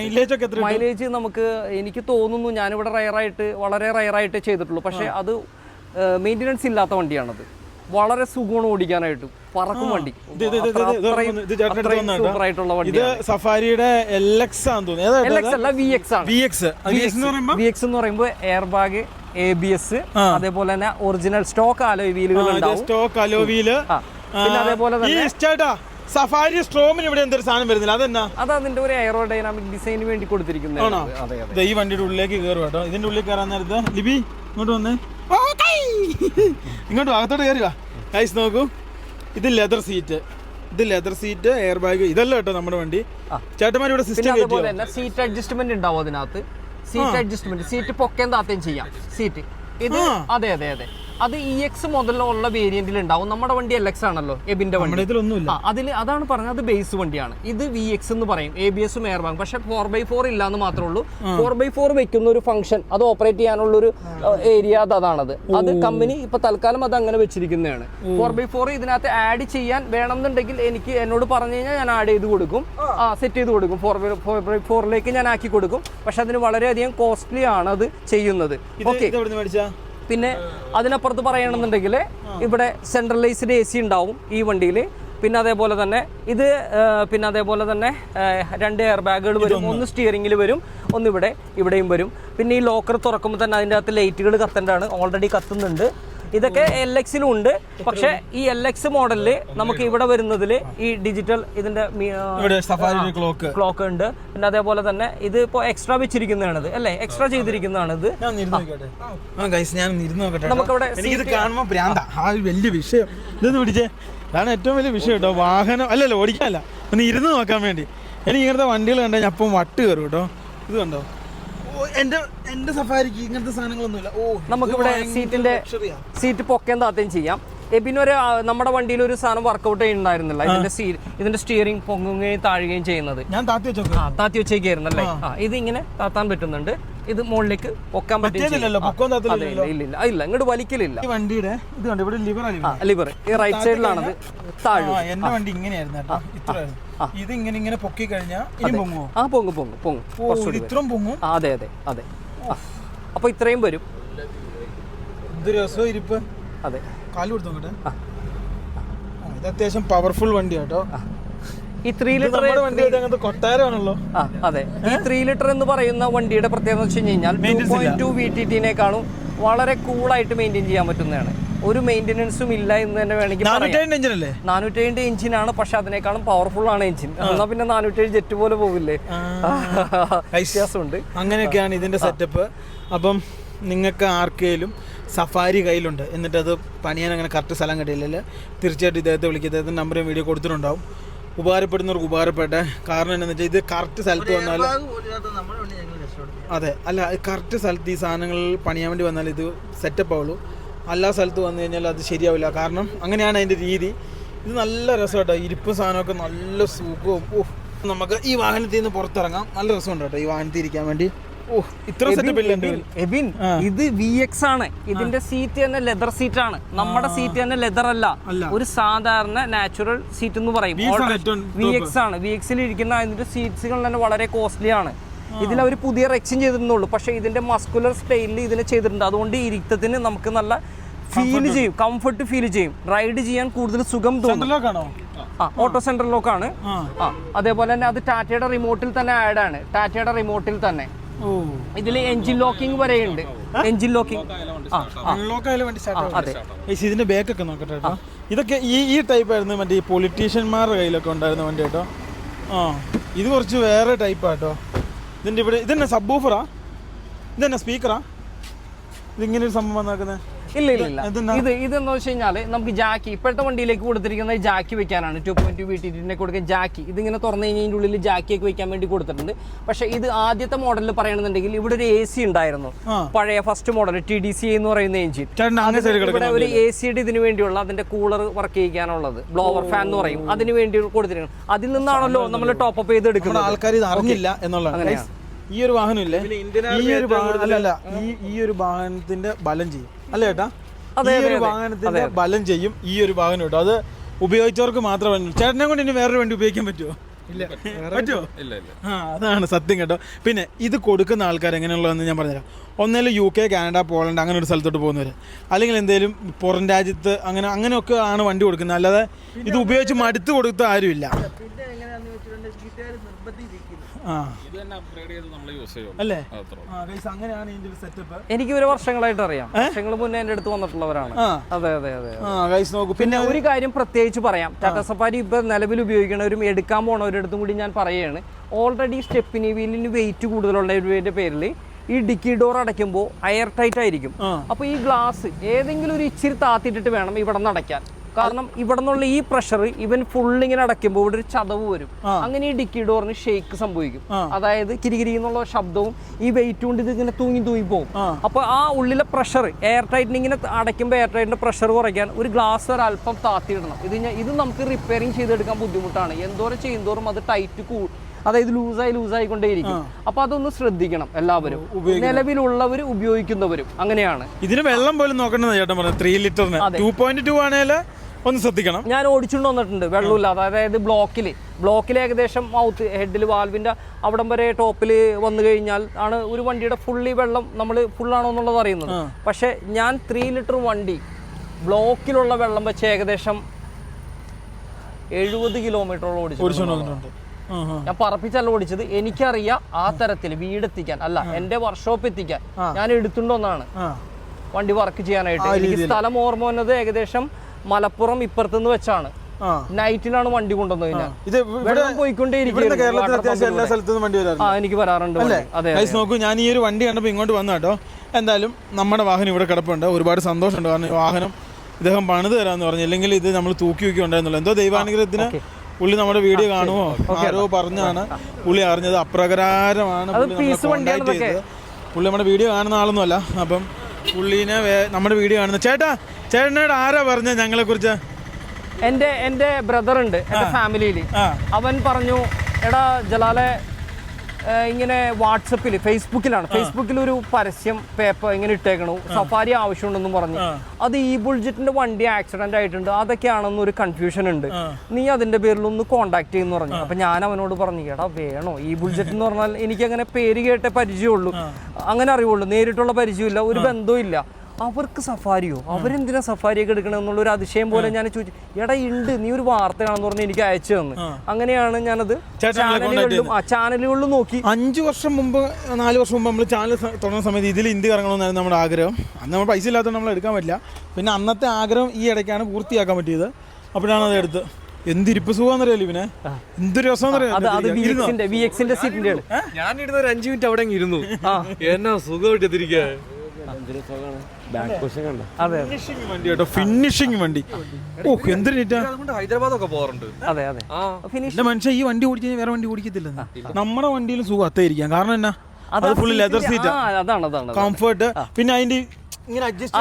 മൈലേജ് നമുക്ക് എനിക്ക് തോന്നുന്നു ഞാനിവിടെ വളരെ റയറായിട്ട് ചെയ്തിട്ടുള്ളൂ. പക്ഷേ അത് മെയിൻ്റെനൻസ് ഇല്ലാത്ത വണ്ടിയാണത്. വളരെ സുഖമാണ് ഓടിക്കാനായിട്ട്. പറക്കും വണ്ടി. സൂപ്പറായിട്ടുള്ള വണ്ടി. സഫാരിയുടെ LX ആണെന്ന് തോന്നുന്നു. LX അല്ല, VX ആണ്. VX എന്ന് പറയുമ്പോൾ എയർ ബാഗ്, ABS, അതേപോലെ തന്നെ ഒറിജിനൽ സ്റ്റോക്ക് അലോയ് വീലുകൾ ഉണ്ടാവും. Stock alloy wheel. പിന്നെ അതേപോലെ തന്നെ സഫാരി സ്ട്രോമിന് ഇവിടെ എന്തൊരു സാധനം വരുന്നില്ല. അതെന്നാ? അത് അതിന്റെ ഒരു എയറോഡൈനാമിക് ഡിസൈന് വേണ്ടി കൊടുത്തിരിക്കുന്നത്. ഈ വണ്ടിയുടെ ഉള്ളിലേക്ക് കയറും കേട്ടോ. ഇതിന്റെ ഉള്ളിൽ കയറാൻ നേരത്ത് ലിബി ഇങ്ങോട്ട് വന്നേ, ഇങ്ങോട്ട് അകത്തോട്ട് കയറുക. ഗൈസ് നോക്കൂ, ഇത് ലെതർ സീറ്റ്, എയർ ബാഗ് ഇതല്ല കേട്ടോ നമ്മുടെ വണ്ടി. ചേട്ടന്മാർ ഇവിടെ സിസ്റ്റം അതുപോലെ തന്നെ സീറ്റ് അഡ്ജസ്റ്റ്മെന്റ് ഉണ്ടാവും അതിനകത്ത്. സീറ്റ് പൊക്കേം താത്തേം ചെയ്യാം സീറ്റ്. ഇത് അതെ അത് EX മുതലുള്ള വേരിയന്റിൽ ഉണ്ടാവും. നമ്മുടെ വണ്ടി LX ആണല്ലോ, എബിന്റെ വണ്ടി. അതിൽ അതാണ് പറഞ്ഞത്, അത് ബേസ് വണ്ടിയാണ്. ഇത് VX എന്ന് പറയും, ABS എയർ ബാഗ്. പക്ഷെ 4x4 ഇല്ലാന്ന് മാത്രമേ ഉള്ളൂ. 4x4 വെക്കുന്ന ഒരു ഫംഗ്ഷൻ, അത് ഓപ്പറേറ്റ് ചെയ്യാനുള്ള ഒരു ഏരിയ അതാണത്. അത് കമ്പനി ഇപ്പൊ തൽക്കാലം അത് അങ്ങനെ വെച്ചിരിക്കുന്നതാണ്. 4x4 ഇതിനകത്ത് ആഡ് ചെയ്യാൻ വേണമെന്നുണ്ടെങ്കിൽ എന്നോട് പറഞ്ഞു കഴിഞ്ഞാൽ ഞാൻ ആഡ് ചെയ്ത് കൊടുക്കും, സെറ്റ് ചെയ്ത് കൊടുക്കും. 4x4ലേക്ക് ഞാൻ ആക്കി കൊടുക്കും. പക്ഷെ അതിന് വളരെയധികം കോസ്റ്റ്ലി ആണ് അത് ചെയ്യുന്നത്. ഓക്കെ, പിന്നെ അതിനപ്പുറത്ത് പറയണമെന്നുണ്ടെങ്കിൽ ഇവിടെ സെൻട്രലൈസ്ഡ് AC ഉണ്ടാവും ഈ വണ്ടിയിൽ. പിന്നെ അതേപോലെ തന്നെ രണ്ട് എയർ ബാഗുകൾ വരും. ഒന്ന് സ്റ്റിയറിംഗിൽ വരും, ഒന്ന് ഇവിടെയും വരും. പിന്നെ ഈ ലോക്കർ തുറക്കുമ്പോൾ തന്നെ അതിൻ്റെ അകത്ത് ലൈറ്റുകൾ കത്തേണ്ടതാണ്. ഓൾറെഡി കത്തുന്നുണ്ട്. ഇതൊക്കെ LX-ലും ഉണ്ട്. പക്ഷെ ഈ LX മോഡലില് നമുക്ക് ഇവിടെ വരുന്നതിൽ ഈ ഡിജിറ്റൽ ഇതിന്റെ ക്ലോക്ക് ഉണ്ട്. പിന്നെ അതേപോലെ തന്നെ ഇത് ഇപ്പോൾ എക്സ്ട്രാ വെച്ചിരിക്കുന്നതാണിത് അല്ലേ, എക്സ്ട്രാ ചെയ്തിരിക്കുന്നതാണ് ഇത്. നമുക്കിവിടെ വലിയ വിഷയം ഇതൊന്ന് പിടിച്ചേ. അതാണ് ഏറ്റവും വലിയ വിഷയം കേട്ടോ. വാഹനം അല്ലല്ലോ, ഓടിക്കാനല്ല, ഒന്ന് ഇരുന്ന് നോക്കാൻ വേണ്ടി. എനിക്ക് ഇങ്ങനത്തെ വണ്ടികൾ കണ്ടാൽ ഞാൻ അപ്പം വട്ട് കയറും കേട്ടോ. ഇത് കണ്ടോ, എന്റെ സഫാരിക്ക് ഇങ്ങനത്തെ സാധനങ്ങളൊന്നുമില്ല. നമുക്കിവിടെ സീറ്റ് പൊക്കേം താത്തേം ചെയ്യാം. പിന്നെ നമ്മുടെ വണ്ടിയിൽ ഒരു സാധനം വർക്കൗട്ട് ചെയ്യുന്നുണ്ടായിരുന്നില്ല. ഇതിന്റെ സ്റ്റിയറിംഗ് പൊങ്ങുകയും താഴുകയും ചെയ്യുന്നത് ഞാൻ താത്തി വെച്ചേക്കായിരുന്നല്ലേ. ഇത് ഇങ്ങനെ താത്താൻ പറ്റുന്നുണ്ട്. ഇത് മുകളിലേക്ക് പൊക്കാൻ പറ്റില്ല, ഇങ്ങോട്ട് വലിക്കലില്ല. വണ്ടിയുടെ ലിവർ ഈ റൈറ്റ് സൈഡിലാണത്. താഴെ എന്റെ വണ്ടി ഇങ്ങനെയായിരുന്നു. ഇത് ഇങ്ങനെ പൊക്കി കഴിഞ്ഞാൽ പൊങ്ങും. ഇത്രയും പൊങ്ങും. അതെ. അപ്പൊ ഇത്രയും വരും. ഇരിപ്പ്. അതെ, കാല് കൊടുത്തു നോക്കട്ടെ. ഇത് അത്യാവശ്യം പവർഫുൾ വണ്ടി കേട്ടോ. ഈ 3 ലിറ്റർ കൊട്ടാരമാണല്ലോ. അതെ, ഈ 3 ലിറ്റർ എന്ന് പറയുന്ന വണ്ടിയുടെ പ്രത്യേകത വെച്ച് കഴിഞ്ഞാൽ 2.2 VTT-നേക്കാളും വളരെ കൂളായിട്ട് മെയിൻറ്റെയിൻ ചെയ്യാൻ പറ്റുന്നതാണ്. ഒരു മെയിൻ്റെനൻസും ഇല്ല എന്ന് തന്നെ വേണമെങ്കിൽ 407 എഞ്ചിനാണ്. പക്ഷെ അതിനേക്കാളും പവർഫുൾ ആണ് എഞ്ചിൻ. എന്നാ പിന്നെ 407 ജെറ്റ് പോലെ പോകില്ലേ, വ്യത്യാസമുണ്ട്. അങ്ങനെയൊക്കെയാണ് ഇതിന്റെ സെറ്റപ്പ്. അപ്പം നിങ്ങൾക്ക് ആർക്കെങ്കിലും സഫാരി കയ്യിലുണ്ട്, എന്നിട്ട് അത് പണിയാൻ അങ്ങനെ കറക്റ്റ് സ്ഥലം കിട്ടിയില്ലെങ്കിൽ തീർച്ചയായിട്ടും ഇദ്ദേഹത്തെ വിളിക്കുക. ഇദ്ദേഹത്തിൻ്റെ നമ്പറും വീഡിയോ കൊടുത്തിട്ടുണ്ടാവും. ഉപകാരപ്പെടുന്നവർക്ക് ഉപകാരപ്പെട്ടെ. കാരണം എന്താണെന്ന് വെച്ചാൽ ഇത് കറക്റ്റ് സ്ഥലത്ത് വന്നാൽ, അതെ അല്ല, കറക്റ്റ് സ്ഥലത്ത് ഈ സാധനങ്ങൾ പണിയാൻ വേണ്ടി വന്നാൽ ഇത് സെറ്റപ്പ് ആവുള്ളൂ. എല്ലാ സ്ഥലത്ത് വന്നു കഴിഞ്ഞാൽ അത് ശരിയാവില്ല. കാരണം അങ്ങനെയാണ് അതിൻ്റെ രീതി. ഇത് നല്ല രസം കേട്ടോ. ഇരിപ്പ് സാധനമൊക്കെ നല്ല സുഖവും. നമുക്ക് ഈ വാഹനത്തിൽ നിന്ന് പുറത്തിറങ്ങാം. നല്ല രസമുണ്ട് കേട്ടോ ഈ വാഹനത്തിൽ ഇരിക്കാൻ വേണ്ടി. ഇത് VX ആണ്. ഇതിന്റെ സീറ്റ് തന്നെ ലെതർ സീറ്റ് ആണ്. നമ്മുടെ സീറ്റ് തന്നെ ലെതർ അല്ല, ഒരു സാധാരണ നാച്ചുറൽ സീറ്റ് എന്ന് പറയും. VX ആണ്. VX-ൽ ഇരിക്കുന്ന അതിന്റെ സീറ്റ്സുകൾ തന്നെ വളരെ കോസ്റ്റ്ലി ആണ്. ഇതിൽ അവർ പുതിയ റെക്സിൻ ചെയ്തിരുന്നുള്ളൂ. പക്ഷെ ഇതിന്റെ മസ്കുലർ സ്റ്റൈലിൽ ഇതിനെ ചെയ്തിട്ടുണ്ട്. അതുകൊണ്ട് ഇരുത്തത്തിന് നമുക്ക് നല്ല ഫീൽ ചെയ്യും, കംഫർട്ട് ഫീൽ ചെയ്യും, റൈഡ് ചെയ്യാൻ കൂടുതൽ സുഖം തോന്നും. ഓട്ടോ സെൻട്രൽ ലോക്കാണ്. അതേപോലെ തന്നെ അത് ടാറ്റയുടെ റിമോട്ടിൽ തന്നെ ആഡ് ആണ്, ടാറ്റയുടെ റിമോട്ടിൽ തന്നെ. ഇതിൽ എഞ്ചിൻ ലോക്കിംഗ് വരെയുണ്ട്. എഞ്ചിൻ ലോക്കിംഗ് അതെ. ഇതിന്റെ ബാക്കൊക്കെ നോക്കട്ടെ കേട്ടോ. ഇതൊക്കെ ഈ ടൈപ്പ് ആയിരുന്നു മറ്റേ ഈ പൊളിറ്റീഷ്യന്മാരുടെ കയ്യിലൊക്കെ ഉണ്ടായിരുന്ന വണ്ടി കേട്ടോ. ഇത് കുറച്ച് വേറെ ടൈപ്പാട്ടോ. ഇതിന്റെ ഇവിടെ ഇതെന്നെ സബ് വൂഫറാ, ഇതെന്നെ സ്പീക്കറാ, ഇതിങ്ങനെ ഒരു സംഭവം വന്നേക്കുന്നത്? ഇല്ല ഇതെന്ന് വെച്ച് കഴിഞ്ഞാല് നമുക്ക് ജാക്കി ഇപ്പോഴത്തെ വണ്ടിയിലേക്ക് കൊടുത്തിരിക്കുന്നത് ജാക്കി വെക്കാനാണ്. 2.2 VTT കൊടുക്കാൻ ജാക്കി ഇതിങ്ങനെ തുറന്നു കഴിഞ്ഞതിൻ്റെ ഉള്ളിൽ ജാക്കിയൊക്കെ വെക്കാൻ വേണ്ടി കൊടുത്തിട്ടുണ്ട്. പക്ഷെ ഇത് ആദ്യത്തെ മോഡലിൽ പറയണമെന്നുണ്ടെങ്കിൽ ഇവിടെ ഒരു AC ഉണ്ടായിരുന്നു, പഴയ ഫസ്റ്റ് മോഡൽ TDC എന്ന് പറയുന്ന എഞ്ചിൻ. ഇവിടെ ഒരു ACയുടെ ഇതിനു വേണ്ടിയുള്ള അതിന്റെ കൂളർ വർക്ക് ചെയ്യിക്കാനുള്ളത്, ബ്ലോവർ ഫാൻ എന്ന് പറയും, അതിന് വേണ്ടി കൊടുത്തിരിക്കുന്നത്. അതിൽ നിന്നാണല്ലോ നമ്മൾ ടോപ്പ് അപ്പ് ചെയ്ത് എടുക്കുന്നത്. ആൾക്കാർ ഇത് അറിഞ്ഞില്ല എന്നുള്ളതാണ്. ഈ ഒരു വാഹനം ഇല്ലേ, ഈ ഒരു വാഹനത്തിന്റെ ബലം ചെയ്യും അല്ലേ ചേട്ടാ? ഈ ഒരു വാഹനത്തിന്റെ ബലം ചെയ്യും ഈ ഒരു വാഹനം കേട്ടോ. അത് ഉപയോഗിച്ചവർക്ക് മാത്രമേ. ചേട്ടനെ കൊണ്ട് ഇനി വേറൊരു വണ്ടി ഉപയോഗിക്കാൻ പറ്റുമോ? പറ്റുമോ? അതാണ് സത്യം കേട്ടോ. പിന്നെ ഇത് കൊടുക്കുന്ന ആൾക്കാർ എങ്ങനെയുള്ളതെന്ന് ഞാൻ പറഞ്ഞുതരാം. ഒന്നേലും UK, കാനഡ, പോളണ്ട് അങ്ങനെ ഒരു സ്ഥലത്തോട്ട് പോകുന്നവർ, അല്ലെങ്കിൽ എന്തെങ്കിലും പുറം രാജ്യത്ത് അങ്ങനെയൊക്കെ ആണ് വണ്ടി കൊടുക്കുന്നത്. അല്ലാതെ ഇത് ഉപയോഗിച്ച് മടുത്ത് കൊടുത്ത ആരുമില്ല. എനിക്ക് ഒരു വർഷങ്ങളായിട്ട് അറിയാം, വർഷങ്ങൾ മുന്നേ എന്റെ അടുത്ത് വന്നിട്ടുള്ളവരാണ്. അതെ അതെ അതെ. പിന്നെ ഒരു കാര്യം പ്രത്യേകിച്ച് പറയാം, ടാറ്റ സഫാരി ഇപ്പൊ നിലവിൽ ഉപയോഗിക്കുന്നവരും എടുക്കാൻ പോണവരടുത്തും കൂടി ഞാൻ പറയുകയാണ്, ഓൾറെഡി സ്റ്റെപ്പിനി വീലിന് വെയിറ്റ് കൂടുതലുള്ളവരുടെ പേരിൽ ഈ ഡിക്കി ഡോർ അടയ്ക്കുമ്പോൾ എയർ ടൈറ്റ് ആയിരിക്കും. അപ്പൊ ഈ ഗ്ലാസ് ഏതെങ്കിലും ഒരു ഇച്ചിരി താത്തിട്ടിട്ട് വേണം ഇവിടെ നിന്ന് അടയ്ക്കാൻ. കാരണം ഇവിടെ നിന്നുള്ള ഈ പ്രഷർ ഇവൻ ഫുള്ളിങ്ങനെ അടയ്ക്കുമ്പോൾ ഇവിടെ ഒരു ചതവ് വരും. അങ്ങനെ ഈ ഡിക്കി ഡോറിന് ഷേക്ക് സംഭവിക്കും. അതായത് കിരികിരി എന്നുള്ള ശബ്ദവും ഈ വെയിറ്റ് കൊണ്ട് ഇത് ഇങ്ങനെ തൂങ്ങി പോകും. അപ്പൊ ആ ഉള്ളിലെ പ്രഷർ എയർ ടൈറ്റിന് ഇങ്ങനെ അടയ്ക്കുമ്പോൾ എയർ ടൈറ്റിന്റെ പ്രഷർ കുറയ്ക്കാൻ ഒരു ഗ്ലാസ് ഒരല്പം താത്തിയിടണം. ഇത് നമുക്ക് റിപ്പയറിങ് ചെയ്തെടുക്കാൻ ബുദ്ധിമുട്ടാണ്. എന്തോരം ചെയ്യുന്തോറും അത് ടൈറ്റ് അതായത് ലൂസായിക്കൊണ്ടേയിരിക്കും. അപ്പൊ അതൊന്ന് ശ്രദ്ധിക്കണം എല്ലാവരും, നിലവിലുള്ളവർ ഉപയോഗിക്കുന്നവരും. അങ്ങനെയാണ്. ഇതിന് വെള്ളം പോലും നോക്കണ്ടെന്ന് ചേട്ടൻ പറഞ്ഞു. 3 ലിറ്ററിന് 2.2 ആണേല് ഒന്ന് ശ്രദ്ധിക്കണം. ഞാൻ ഓടിച്ചുകൊണ്ട് വന്നിട്ടുണ്ട് വെള്ളമില്ലാതെ. അതായത് ബ്ലോക്കിൽ ഏകദേശം മൗത്ത് ഹെഡിൽ വാൽവിന്റെ അവിടം വരെ ടോപ്പിൽ വന്നു കഴിഞ്ഞാൽ ആണ് ഒരു വണ്ടിയുടെ ഫുള്ളി വെള്ളം നമ്മൾ ഫുള്ളാണോ എന്നുള്ളത് അറിയുന്നത്. പക്ഷെ ഞാൻ 3 ലിറ്റർ വണ്ടി ബ്ലോക്കിലുള്ള വെള്ളം വെച്ച് ഏകദേശം 70 കിലോമീറ്ററോളം ഓടിച്ചിട്ടുണ്ട്. ഞാൻ പറപ്പിച്ചല്ല ഓടിച്ചത്. എനിക്കറിയാം ആ തരത്തിൽ വീടെത്തിക്കാൻ അല്ല, എന്റെ വർക്ക്ഷോപ്പ് എത്തിക്കാൻ ഞാൻ എടുത്തുണ്ടോന്നാണ് വണ്ടി വർക്ക് ചെയ്യാനായിട്ട്. എനിക്ക് സ്ഥലം ഓർമ്മ വന്നത് ഏകദേശം മലപ്പുറം ഇപ്പുറത്തുനിന്ന് വെച്ചാണ്. നൈറ്റിലാണ് വണ്ടി കൊണ്ടുവന്നത്. ഞാൻ വെള്ളം പോയിക്കൊണ്ടേയിരിക്കും. എനിക്ക് വരാറുണ്ട്. നോക്കൂ, ഞാൻ ഈ ഒരു വണ്ടി കണ്ടപ്പോൾ ഇങ്ങോട്ട് വന്നു കേട്ടോ. എന്തായാലും നമ്മുടെ വാഹനം ഇവിടെ കിടപ്പുണ്ട്. ഒരുപാട് സന്തോഷമുണ്ട്. കാരണം വാഹനം ഇദ്ദേഹം പണിത് തരാമെന്ന് പറഞ്ഞു. അല്ലെങ്കിൽ ഇത് നമ്മൾ തൂക്കി ഉണ്ടായിരുന്നുള്ളൂ. എന്തോ ദൈവാനുഗ്രഹത്തിന് പുള്ളി നമ്മുടെ വീഡിയോ കാണുമോ ആരോ പറഞ്ഞാണ് പുള്ളി അറിഞ്ഞത്. അപ്രകാരമാണ് കോണ്ടാക്ട് ചെയ്തത്. പുള്ളി നമ്മുടെ വീഡിയോ കാണുന്ന ആളൊന്നുമല്ല. അപ്പം പുള്ളീനെ നമ്മുടെ വീഡിയോ കാണുന്ന ചേട്ടനോട് ആരാ പറഞ്ഞ ഞങ്ങളെ കുറിച്ച്? എന്റെ ബ്രദർ ഉണ്ട് എന്റെ ഫാമിലിയിൽ. അവൻ പറഞ്ഞു, എടാ ജലാലെ ഇങ്ങനെ ഫേസ്ബുക്കിൽ ഒരു പരസ്യം പേപ്പർ ഇങ്ങനെ ഇട്ടേക്കണു, സഫാരി ആവശ്യമുണ്ടെന്നും പറഞ്ഞു. അത് ഈ ബുൾജറ്റിന്റെ വണ്ടി ആക്സിഡന്റ് ആയിട്ടുണ്ട്, അതൊക്കെയാണെന്ന് ഒരു കൺഫ്യൂഷൻ ഉണ്ട്, നീ അതിന്റെ പേരിൽ ഒന്ന് കോണ്ടാക്ട് ചെയ്യുന്നു പറഞ്ഞു. അപ്പൊ ഞാൻ അവനോട് പറഞ്ഞു, എടാ വേണോ? ഈ ബുൾജറ്റ് എന്ന് പറഞ്ഞാൽ എനിക്ക് അങ്ങനെ പേര് കേട്ടേ പരിചയമുള്ളൂ, അങ്ങനെ അറിയുള്ളൂ, നേരിട്ടുള്ള പരിചയമില്ല, ഒരു ബന്ധവും ഇല്ല. അവർക്ക് സഫാരിയോ, അവരെന്തിനാ സഫാരിയൊക്കെ എടുക്കണമെന്നുള്ള ഒരു അതിശയം പോലെ ഞാൻ ചോദിച്ചു. എടാ ഉണ്ട്, നീ ഒരു വാർത്തയാണെന്ന് പറഞ്ഞ് എനിക്ക് അയച്ചു തന്നു. അങ്ങനെയാണ് ഞാനത് ചാനലുകളിലും നോക്കി. 5 വർഷം മുമ്പ് 4 വർഷം മുമ്പ് നമ്മൾ ചാനൽ തുടങ്ങുന്ന സമയത്ത് ഇതിൽ ഇന്ത്യ ഇറങ്ങണമെന്നായിരുന്നു നമ്മുടെ ആഗ്രഹം. അന്ന് നമ്മൾ പൈസ ഇല്ലാത്തതുകൊണ്ട് നമ്മൾ എടുക്കാൻ പറ്റില്ല. പിന്നെ അന്നത്തെ ആഗ്രഹം ഈ ഇടയ്ക്കാണ് പൂർത്തിയാക്കാൻ പറ്റിയത്. അപ്പോഴാണ് അത് എടുത്ത്. എന്തിരിപ്പ് സുഖമെന്നറിയാലോ ഇവനെ, എന്തൊരു രസം. ഞാനിരുന്ന ഒരു 5 മിനിറ്റ് അവിടെ ഇരുന്നു. എന്നാ സുഖമായിട്ട് ഫിനിഷിംഗ് വണ്ടി. ഓ എന്തൊരു നീറ്റാ. ഹൈദരാബാദൊക്കെ പോകാറുണ്ട്. മനുഷ്യ ഈ വണ്ടി ഓടിച്ചു വേറെ വണ്ടി ഓടിക്കത്തില്ല. നമ്മുടെ വണ്ടിയിൽ സുഖം അത്തായിരിക്കാം. കാരണം എന്നാ, അത് ഫുൾ ലെതർ സീറ്റാ, കംഫർട്ട്. പിന്നെ അതിന്റെ ഇങ്ങനെ അഡ്ജസ്റ്റ്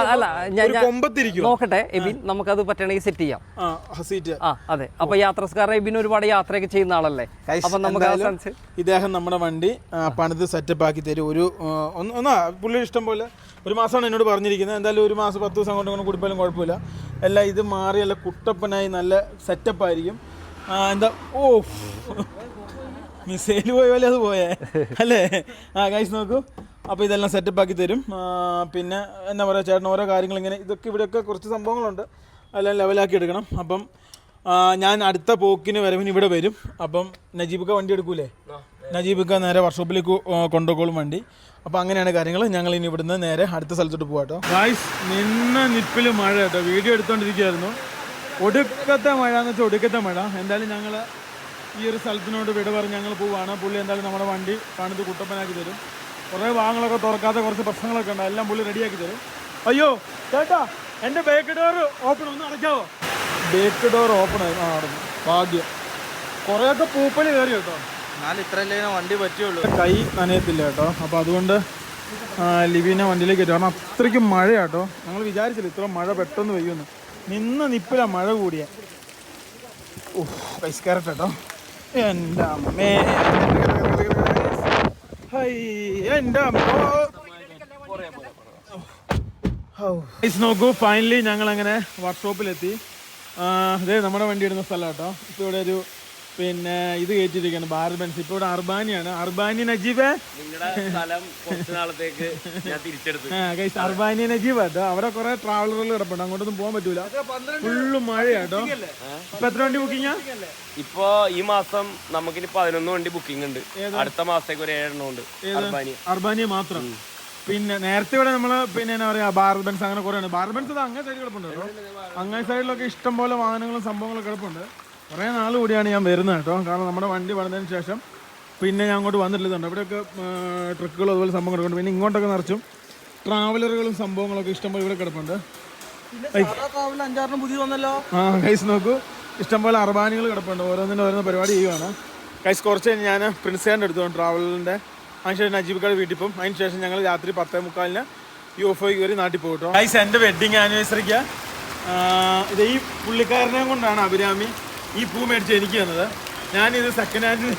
നോക്കട്ടെ എബിൻ, നമുക്കത് പറ്റണമെങ്കിൽ സെറ്റ് ചെയ്യാം. അതെ, അപ്പൊ യാത്രക്കാരൻ എബിൻ ഒരുപാട് യാത്രയൊക്കെ ചെയ്യുന്ന ആളല്ലേ. അപ്പൊ നമുക്ക് ഇദ്ദേഹം നമ്മുടെ വണ്ടി പണിത് സെറ്റപ്പ് ആക്കി തരും. ഒന്നാ പുള്ളി ഇഷ്ടം പോലെ. 1 മാസമാണ് എന്നോട് പറഞ്ഞിരിക്കുന്നത്. എന്തായാലും 1 മാസം 10 ദിവസം കൊണ്ട് കുടിപ്പാലും കുഴപ്പമില്ല. എല്ലാം ഇത് മാറി നല്ല കുട്ടപ്പനായി നല്ല സെറ്റപ്പ് ആയിരിക്കും. എന്താ മിസൈൽ പോയ പോലെ അത് പോയേ അല്ലേ. ഗൈസ് നോക്കൂ, അപ്പോൾ ഇതെല്ലാം സെറ്റപ്പ് ആക്കി തരും. പിന്നെ എന്താ പറയുക, ചേട്ടൻ ഓരോ കാര്യങ്ങൾ ഇങ്ങനെ ഇതൊക്കെ ഇവിടെയൊക്കെ കുറച്ച് സംഭവങ്ങളുണ്ട്, അതെല്ലാം ലെവലാക്കി എടുക്കണം. അപ്പം ഞാൻ അടുത്ത പോക്കിന് വരവിന് ഇവിടെ വരും. അപ്പം നജീബിക്ക വണ്ടി എടുക്കൂലേ? നജീബിക്ക നേരെ വർക്ക്ഷോപ്പിലേക്ക് കൊണ്ടുപോകും വണ്ടി. അപ്പോൾ അങ്ങനെയാണ് കാര്യങ്ങൾ. ഞങ്ങൾ ഇനി ഇവിടുന്ന് നേരെ അടുത്ത സ്ഥലത്തോട്ട് പോകാം കേട്ടോ. ഗായ്സ്, നിന്ന നിപ്പിൽ മഴ കേട്ടോ. വീഡിയോ എടുത്തുകൊണ്ടിരിക്കുകയായിരുന്നു. ഒടുക്കത്തെ മഴ എന്ന് വെച്ചാൽ ഒടുക്കത്തെ മഴ. എന്തായാലും ഞങ്ങൾ ഈ ഒരു സ്ഥലത്തിനോട് വിട പറഞ്ഞ് ഞങ്ങൾ പോവുകയാണ്. പുള്ളി എന്തായാലും നമ്മുടെ വണ്ടി പണിത് കുട്ടപ്പനാക്കി തരും. കുറേ ഭാഗങ്ങളൊക്കെ തുറക്കാത്ത കുറച്ച് പ്രശ്നങ്ങളൊക്കെ ഉണ്ട്, എല്ലാം പുള്ളി റെഡിയാക്കി തരും. അയ്യോ ചേട്ടാ, എൻ്റെ ബേക്ക് ഡോർ ഓപ്പൺ ഒന്ന് അടയ്ക്കാവോ? ബേക്ക് ഡോർ ഓപ്പൺ ആയി നടന്നു. ഭാഗ്യം. കുറേയൊക്കെ പൂപ്പല് കയറി കേട്ടോ. എന്നാലും ഇത്രയല്ലേ വണ്ടി പറ്റുള്ളൂ. കൈ നനയത്തില്ല കേട്ടോ. അപ്പോൾ അതുകൊണ്ട് ലിവിനെ വണ്ടിയിലേക്ക് കയറ്റും. കാരണം അത്രയ്ക്കും മഴ കേട്ടോ. ഞങ്ങൾ വിചാരിച്ചില്ല ഇത്ര മഴ പെട്ടെന്ന് പെയ്യുമെന്ന്. നിന്ന നിപ്പിലാണ് മഴ കൂടിയ. പൈസ കയറട്ടെ കേട്ടോ. എൻ്റെ അമ്മേ, എൻ്റെ നോക്കൂ, ഫൈനലി ഞങ്ങൾ അങ്ങനെ വർക്ക്ഷോപ്പിലെത്തി. അതെ നമ്മുടെ വണ്ടി ഇടുന്ന സ്ഥലം കേട്ടോ. ഇപ്പോൾ ഇവിടെ ഒരു പിന്നെ ഇത് കയറ്റിയിരിക്കുകയാണ്, ഭാരത് ബെൻസ്. ഇപ്പോൾ ഇവിടെ അർബാനിയാണ്. അർബാനി നജീബേ, അർബാനി നജീബ് കേട്ടോ. അവിടെ കുറെ ട്രാവലറുകൾ കിടപ്പുണ്ട്, അങ്ങോട്ടൊന്നും പോകാൻ പറ്റൂല, ഫുള്ള് മഴ കേട്ടോ. ഇപ്പൊ എത്ര വണ്ടി ബുക്കിംഗാ? ഇപ്പൊ ഈ മാസം നമുക്കിനി 11 വണ്ടി ബുക്കിംഗ് ഉണ്ട്. അടുത്ത മാസത്തേക്ക് ഒരു 7 എണ്ണം ഉണ്ട്. അർബാനിയ മാത്രം. പിന്നെ നേരത്തെ ഇവിടെ നമ്മള് പിന്നെ എന്താ പറയാ, ഭാരത് ബെൻസ് അങ്ങനെ കുറെ ഉണ്ട്. ഭാരത് ബെൻസ് അങ്ങേ സൈഡിൽ കിടപ്പുണ്ട് കേട്ടോ. അങ്ങേ സൈഡിലൊക്കെ ഇഷ്ടം പോലെ വാഹനങ്ങളും സംഭവങ്ങളും കിടപ്പുണ്ട്. കുറേ നാൾ കൂടിയാണ് ഞാൻ വരുന്നത് കേട്ടോ. കാരണം നമ്മുടെ വണ്ടി വന്നതിന് ശേഷം പിന്നെ ഞാൻ അങ്ങോട്ട് വന്നിട്ടില്ലുണ്ട്. ഇവിടെയൊക്കെ ട്രക്കുകളും അതുപോലെ സംഭവങ്ങൾ കിടപ്പുണ്ട്. പിന്നെ ഇങ്ങോട്ടൊക്കെ നിറച്ചും ട്രാവലറുകളും സംഭവങ്ങളൊക്കെ ഇഷ്ടംപോലെ ഇവിടെ കിടപ്പുണ്ട്. പുതിയ വന്നല്ലോ. കൈസ് നോക്കൂ, ഇഷ്ടംപോലെ അർബാനികൾ കിടപ്പുണ്ട്. ഓരോന്നിൻ്റെ പരിപാടി ചെയ്യുവാണ്. കൈസ് കുറച്ച് കഴിഞ്ഞ് ഞാൻ പ്രിൻസിയാൻ്റെ എടുത്തു ട്രാവലറിൻ്റെ. അതിനുശേഷം നജീബിക്കാട് വീട്ടിൽ പോകും. അതിനുശേഷം ഞങ്ങൾ രാത്രി 10:45 UFO കയറി നാട്ടിൽ പോകും കേട്ടോ. കൈസ് എൻ്റെ വെഡ്ഡിങ് ആനിവേഴ്സറിക്ക് ഇത് ഈ പുള്ളിക്കാരനെ കൊണ്ടാണ് അഭിരാമി ഈ പൂ മേടിച്ച് എനിക്ക് തന്നത്. ഞാനിത് സെക്കൻഡ് ഹാൻഡിൽ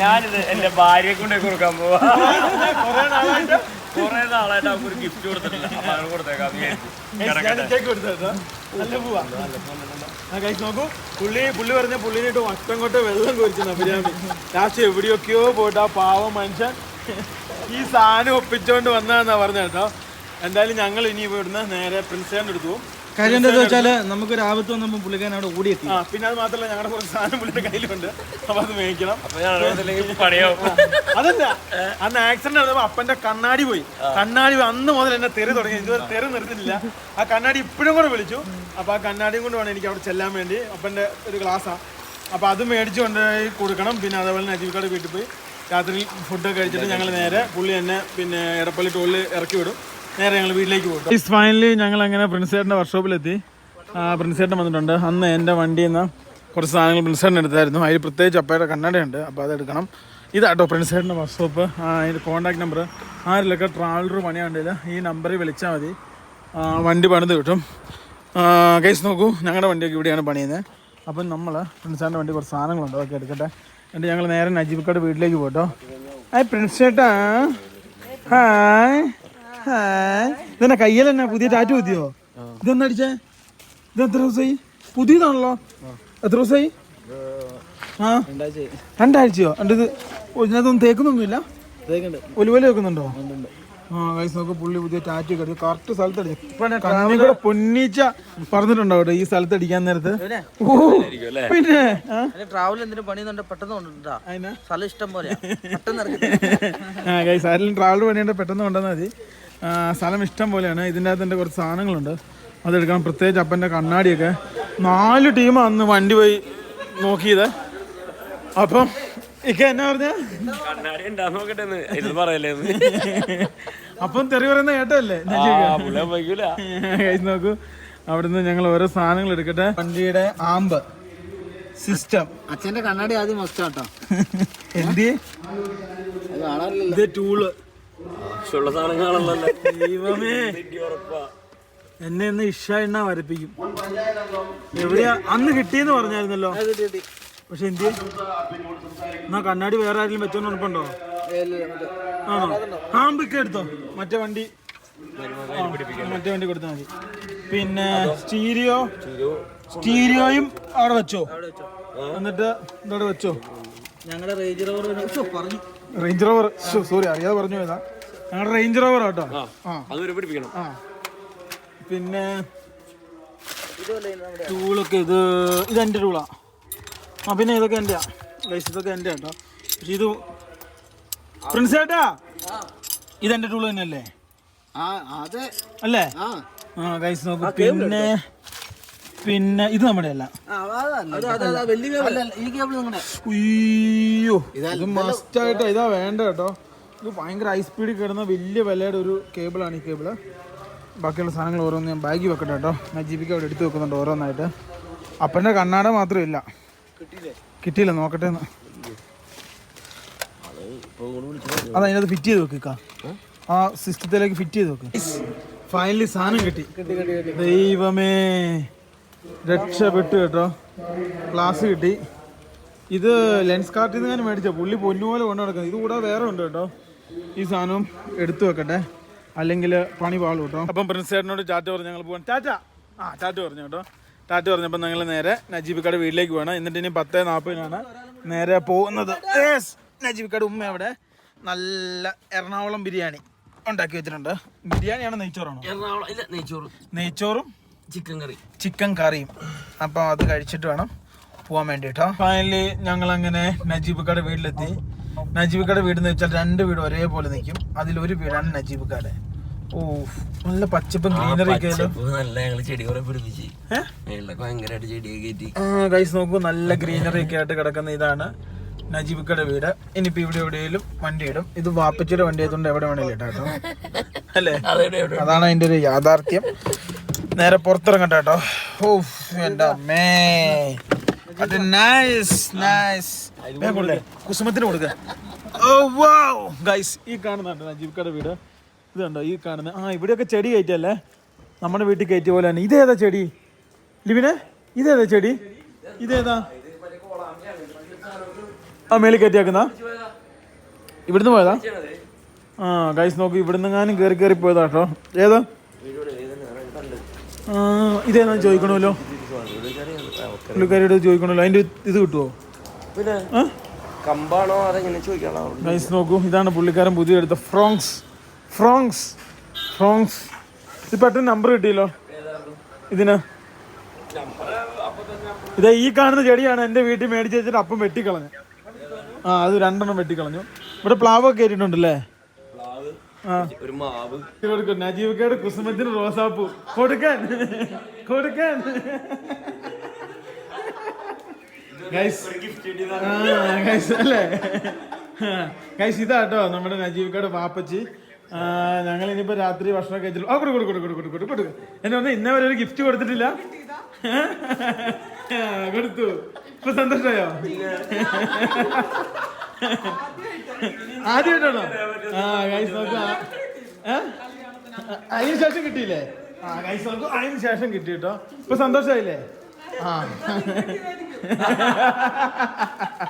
ഞാനിത് എന്റെ ഭാര്യയെ കൊണ്ടേ കൊടുക്കാൻ പോവാ. കുറെ നാളായിട്ട് അവർക്ക് ഒരു ഗിഫ്റ്റ് കൊടുത്തിട്ടില്ല. നല്ല പൂവാ. കൈസ് നോക്കൂ, പുള്ളി പറഞ്ഞ പുള്ളിനായിട്ട് വട്ടം കൊണ്ട് വെള്ളം കുരിച്ചു അഭിരാമി. ലാസ്റ്റ് എവിടെയൊക്കെയോ പോയിട്ട് ആ പാവം മനുഷ്യൻ ഈ സാധനം ഒപ്പിച്ചോണ്ട് വന്നതെന്നാ പറഞ്ഞ കേട്ടോ. എന്തായാലും ഞങ്ങൾ ഇനി ഇവിടുന്ന് നേരെ പ്രിൻസിയാൻ്റെ എടുത്തു പോകും. കാര്യം എന്താണെന്ന് വെച്ചാൽ നമുക്കൊരു ആപത്ത് വന്നപ്പോൾ പുള്ളിക്കാരൻ അവിടെ ഓടിയെത്തി. പിന്നെ അത് മാത്രമല്ല, ഞങ്ങളുടെ കുറച്ച് സാധനം പുള്ളിയുടെ കയ്യിലുണ്ട്. അപ്പൊ അത് മേടിക്കണം. അതല്ല, അന്ന് ആക്സിഡന്റ് നടന്നപ്പോൾ അപ്പന്റെ കണ്ണാടി പോയി. അന്ന് മുതൽ എന്നെ തെറി തുടങ്ങി. ഇതുവരെ തെറി നിർത്തുന്നില്ല. ആ കണ്ണാടി ഇപ്പോഴും കൂടെ വിളിച്ചു. അപ്പൊ ആ കണ്ണാടിയും കൊണ്ട് വേണം എനിക്ക് അവിടെ ചെല്ലാൻ വേണ്ടി. അപ്പന്റെ ഒരു ഗ്ലാസ്സാണ്. അപ്പൊ അത് മേടിച്ചു കൊണ്ടുപോയി കൊടുക്കണം. പിന്നെ അതേപോലെ നജീബിക്കാട് വീട്ടിൽ പോയി രാത്രി ഫുഡൊക്കെ കഴിച്ചിട്ട് ഞങ്ങൾ നേരെ പുള്ളി എന്നെ പിന്നെ എടപ്പള്ളി ടോളിൽ ഇറക്കി വിടും. നേരെ ഞങ്ങൾ വീട്ടിലേക്ക് പോകും. ഫൈനലി ഞങ്ങൾ അങ്ങനെ പ്രിൻസേട്ടൻ്റെ വർക്ക്ഷോപ്പിലെത്തി. പ്രിൻസേട്ടൻ വന്നിട്ടുണ്ട്. അന്ന് എൻ്റെ വണ്ടിയിൽ നിന്ന് കുറച്ച് സാധനങ്ങൾ പ്രിൻസേട്ടൻ എടുത്തായിരുന്നു. അതിൽ പ്രത്യേകിച്ച് അപ്പയുടെ കണ്ണടയുണ്ട്. അപ്പോൾ അതെടുക്കണം. ഇതാട്ടോ പ്രിൻസേട്ടൻ്റെ വർക്ക്ഷോപ്പ്. അതിൻ്റെ കോൺടാക്ട് നമ്പർ. ആരിലൊക്കെ ട്രാവലർ പണിയാണ്ടില്ല, ഈ നമ്പറിൽ വിളിച്ചാൽ മതി, വണ്ടി പണിത് കിട്ടും. കേസ് നോക്കൂ, ഞങ്ങളുടെ വണ്ടിയൊക്കെ ഇവിടെയാണ് പണിയുന്നത്. അപ്പം നമ്മൾ പ്രിൻസേട്ടൻ്റെ വണ്ടി കുറച്ച് സാധനങ്ങളുണ്ട്, അതൊക്കെ എടുക്കട്ടെ. എന്നിട്ട് ഞങ്ങൾ നേരെ നജീബിക്കാട് വീട്ടിലേക്ക് പോട്ടോ. പ്രിൻസേട്ടാ, ഹായ് ഹായ്. ഇതെന്നാ കയ്യിൽ തന്നെ പുതിയ ടാറ്റു കുത്തിയോ? ഇതെന്നാ അടിച്ചേ? ഇത് എത്ര ദിവസമായി? പുതിയതാണല്ലോ. എത്ര ദിവസമായി? 2 ആഴ്ചയോ? എൻ്റെ ഇത് ഇതിനകത്തൊന്നും തേക്കുന്നൊന്നുമില്ല. ഒലുവല വെക്കുന്നുണ്ടോ? കൈസ് നോക്ക്, പുള്ളി പുതിയ ടാറ്റു കടിച്ചു. കറക്റ്റ് സ്ഥലത്ത് അടിച്ചു. കണ്ണികൂടെ പൊന്നീച്ച പറഞ്ഞിട്ടുണ്ടോ കേട്ടോ ഈ സ്ഥലത്ത് അടിക്കാൻ നേരത്ത്? പിന്നെ ട്രാവൽ എന്തിനും പണിയുന്നുണ്ട്, പെട്ടെന്ന് കൊണ്ടുണ്ടാ സ്ഥലം ഇഷ്ടം പോലെ. കൈസ് ആരെങ്കിലും ട്രാവൽ പണിയുണ്ട് പെട്ടെന്ന് കൊണ്ടുവന്നാൽ മതി. സ്ഥലം ഇഷ്ടം പോലെയാണ്. ഇതിൻ്റെ അകത്ത് എൻ്റെ കുറച്ച് സാധനങ്ങളുണ്ട്, അതെടുക്കണം. പ്രത്യേകിച്ച് അപ്പൻ്റെ കണ്ണാടിയൊക്കെ 4 ടീമാണ് അന്ന് വണ്ടി പോയി നോക്കിയത്. അപ്പം ഇക്ക എന്നാ പറഞ്ഞ അപ്പം തെറി പറയുന്ന കേട്ടല്ലേ? നോക്കൂ, അവിടുന്ന് ഞങ്ങൾ ഓരോ സാധനങ്ങൾ എടുക്കട്ടെ. വണ്ടിയുടെ ആമ്പ് സിസ്റ്റം. അച്ഛന്റെ കണ്ണാടി ആദ്യം മസ്റ്റാട്ടോ. എന്ത് ഇത് ടൂള് ദൈവമേ, എന്നെ ഒന്ന് ഇഷ എണ്ണ വരപ്പിക്കും. എവിടെയാ അന്ന് കിട്ടിയെന്ന് പറഞ്ഞായിരുന്നല്ലോ. പക്ഷെ എന്ത് എന്നാ കണ്ണാടി വേറെ ആരെങ്കിലും വെച്ചോണ്ട് ഉറപ്പുണ്ടോ? ആണോ? ആമ്പൊക്കെ എടുത്തോ? മറ്റേ വണ്ടി കൊടുത്താൽ മതി. പിന്നെ സ്റ്റീരിയോയും അവിടെ വെച്ചോ? എന്നിട്ട് ഇതോടെ വെച്ചോ. ഞങ്ങളുടെ റേഞ്ച് റോവർ പറഞ്ഞു റേഞ്ച് റോവർ, സോറി അറിയാതെ പറഞ്ഞു പോയതാ, ഞങ്ങളുടെ റേഞ്ച് റോവർ കേട്ടോ. അതൊരു പിടിപ്പിക്കണം. ആ പിന്നെ ടൂളൊക്കെ ഇത് എൻ്റെ ടൂളാ. ആ പിന്നെ ഇതൊക്കെ എൻ്റെയാ ഗൈസ്, ഇതൊക്കെ എൻ്റെ കേട്ടോ. പക്ഷെ ഇത് പ്രിൻസ് ചേട്ടാ ഇതെൻ്റെ ടൂള് തന്നെയല്ലേ? അല്ലേ? ആ ഗൈസ് നോക്കൂ. പിന്നെ ഇത് നമ്മുടെ അല്ല. അയ്യോ ഇത് മസ്റ്റായിട്ടോ, ഇതാ വേണ്ട കേട്ടോ. ഇത് ഭയങ്കര ഹൈ സ്പീഡിൽ കിടന്ന വലിയ വിലയുടെ ഒരു കേബിളാണ് ഈ കേബിള്. ബാക്കിയുള്ള സാധനങ്ങൾ ഓരോന്ന് ഞാൻ ബാഗിൽ വെക്കട്ടെ കേട്ടോ. നജീബിക്ക് അവിടെ എടുത്ത് വെക്കുന്നുണ്ട് ഓരോന്നായിട്ട്. അപ്പൻ്റെ കണ്ണാട മാത്രമില്ല, കിട്ടിയില്ല, നോക്കട്ടെ എന്ന്. അതതിനകത്ത് ഫിറ്റ് ചെയ്ത് വെക്കുക, ആ സിസ്റ്റത്തിലേക്ക് ഫിറ്റ് ചെയ്ത് വെക്കുക. ഫൈനലി സാധനം കിട്ടി. ദൈവമേ രക്ഷപ്പെട്ടു കേട്ടോ. ഗ്ലാസ് കിട്ടി. ഇത് ലെൻസ് കാർട്ടിൽ നിന്ന് ഞാൻ മേടിച്ച പുള്ളി പൊന്നുപോലെ കൊണ്ടു നടക്കുന്നത്. ഇത് കൂടാതെ വേറെ ഉണ്ട് കേട്ടോ. ഈ സാധനവും എടുത്തു വെക്കട്ടെ, അല്ലെങ്കിൽ പണി പാളും കേട്ടോ. അപ്പം പ്രിൻസ് ചേട്ടനോട് ടാറ്റ പറഞ്ഞ് ഞങ്ങൾ പോകാൻ. ടാറ്റ ടാറ്റ പറഞ്ഞു കേട്ടോ. ടാറ്റ പറഞ്ഞപ്പോൾ ഞങ്ങൾ നേരെ നജീബിക്കയുടെ വീട്ടിലേക്ക് പോകണം. എന്നിട്ട് ഇനി 10:40 നേരെ പോകുന്നത്. നജീബിക്കയുടെ ഉമ്മ അവിടെ നല്ല എറണാകുളം ബിരിയാണി ഉണ്ടാക്കി വെച്ചിട്ടുണ്ട്. ബിരിയാണിയാണോ നെയ്ച്ചോറാണോ? നെയ്ച്ചോറും ചിക്കൻ കറിയും. അപ്പം അത് കഴിച്ചിട്ട് വേണം പോകാൻ വേണ്ടിട്ടോ. ഫൈനലി ഞങ്ങളങ്ങനെ നജീബിക്കയുടെ വീട്ടിലെത്തി. നജീബിക്കയുടെ വീടെന്ന് വെച്ചാൽ 2 വീട് ഒരേപോലെ നിൽക്കും. അതിലൊരു വീടാണ് നജീബിക്കയുടെ. ഓ നല്ല പച്ചപ്പും ഗ്രീനറി ഒക്കെ. ഗൈസ് നോക്കൂ, നല്ല ഗ്രീനറി ഒക്കെ ആയിട്ട് കിടക്കുന്ന ഇതാണ് നജീബിക്കയുടെ വീട്. ഇനിയിപ്പോ ഇവിടെ എവിടെയെങ്കിലും വണ്ടി ഇടും. ഇത് വാപ്പച്ചിയുടെ വണ്ടി ആയതുകൊണ്ട് എവിടെ വേണേലും ഇട്ടാ കേട്ടോ, അല്ലേ? അതാണ് അതിന്റെ ഒരു യാഥാർത്ഥ്യം. നേരെ പുറത്തിറങ്ങട്ടെ കേട്ടോ. ഓ എന്റെ അമ്മേ, അത് നൈസ് നൈസ്. കുസുമത്തിന് കൊടുക്ക. ഓ വൗ ഗൈസ്, ഈ കാണുന്നുണ്ട് നജീബിക്കയുടെ വീട്. ഇത് കണ്ടോ ഈ കാണുന്ന? ഇവിടെയൊക്കെ ചെടി കയറ്റല്ലേ, നമ്മുടെ വീട്ടിൽ കയറ്റിയ പോലെ തന്നെ. ഇതേതാ ചെടി ലിവിനെ? ഇതേതാ ചെടി? ഇതേതാ? മേളിൽ കയറ്റിയാക്കുന്ന ഇവിടുന്ന് പോയതാ? ഗൈസ് നോക്ക്, ഇവിടുന്ന് ഞാനും കയറി പോയതാ കേട്ടോ. ഏതാ? ഇതേതാ ചോദിക്കണമല്ലോ, പുള്ളിക്കാരിയോട് ചോദിക്കണമല്ലോ. അതിന്റെ ഇത് കിട്ടുമോ? ഗൈസ് നോക്കൂ, ഇതാണ് പുള്ളിക്കാരൻ പുതിയ എടുത്ത ഫ്രോങ്സ്. ഇത് പെട്ടെന്ന് നമ്പർ കിട്ടിയല്ലോ ഇതിന്. ഇതാ ഈ കാണുന്ന ചെടിയാണ് എൻ്റെ വീട്ടിൽ മേടിച്ച് വെച്ചിട്ട് അപ്പം വെട്ടിക്കളഞ്ഞു. അത് 2 വെട്ടിക്കളഞ്ഞു. ഇവിടെ പ്ലാവൊക്കെ കയറ്റിട്ടുണ്ടല്ലേ? നജീബിക്കയുടെ കുസുമത്തിന് റോസാപ്പൂ കൊടുക്കാൻ. അല്ലേ ഗൈസ്? ഇതാട്ടോ നമ്മുടെ നജീബിക്കയുടെ വാപ്പച്ചി. ഞങ്ങൾ ഇനിയിപ്പോ രാത്രി ഭക്ഷണം കഴിച്ചിട്ട് കൊടുക്കും. എന്നെ പറഞ്ഞാൽ ഇന്നേ വരെ ഒരു ഗിഫ്റ്റ് കൊടുത്തിട്ടില്ല. കൊടുത്തു. ഇപ്പൊ സന്തോഷമായോ? ആദ്യമായിട്ടാണോ? ഗൈസ് നോക്കൂ, അതിന് ശേഷം കിട്ടിയില്ലേ? ഗൈസ് നോക്കൂ, അതിന് ശേഷം കിട്ടി കേട്ടോ. ഇപ്പൊ സന്തോഷമായില്ലേ?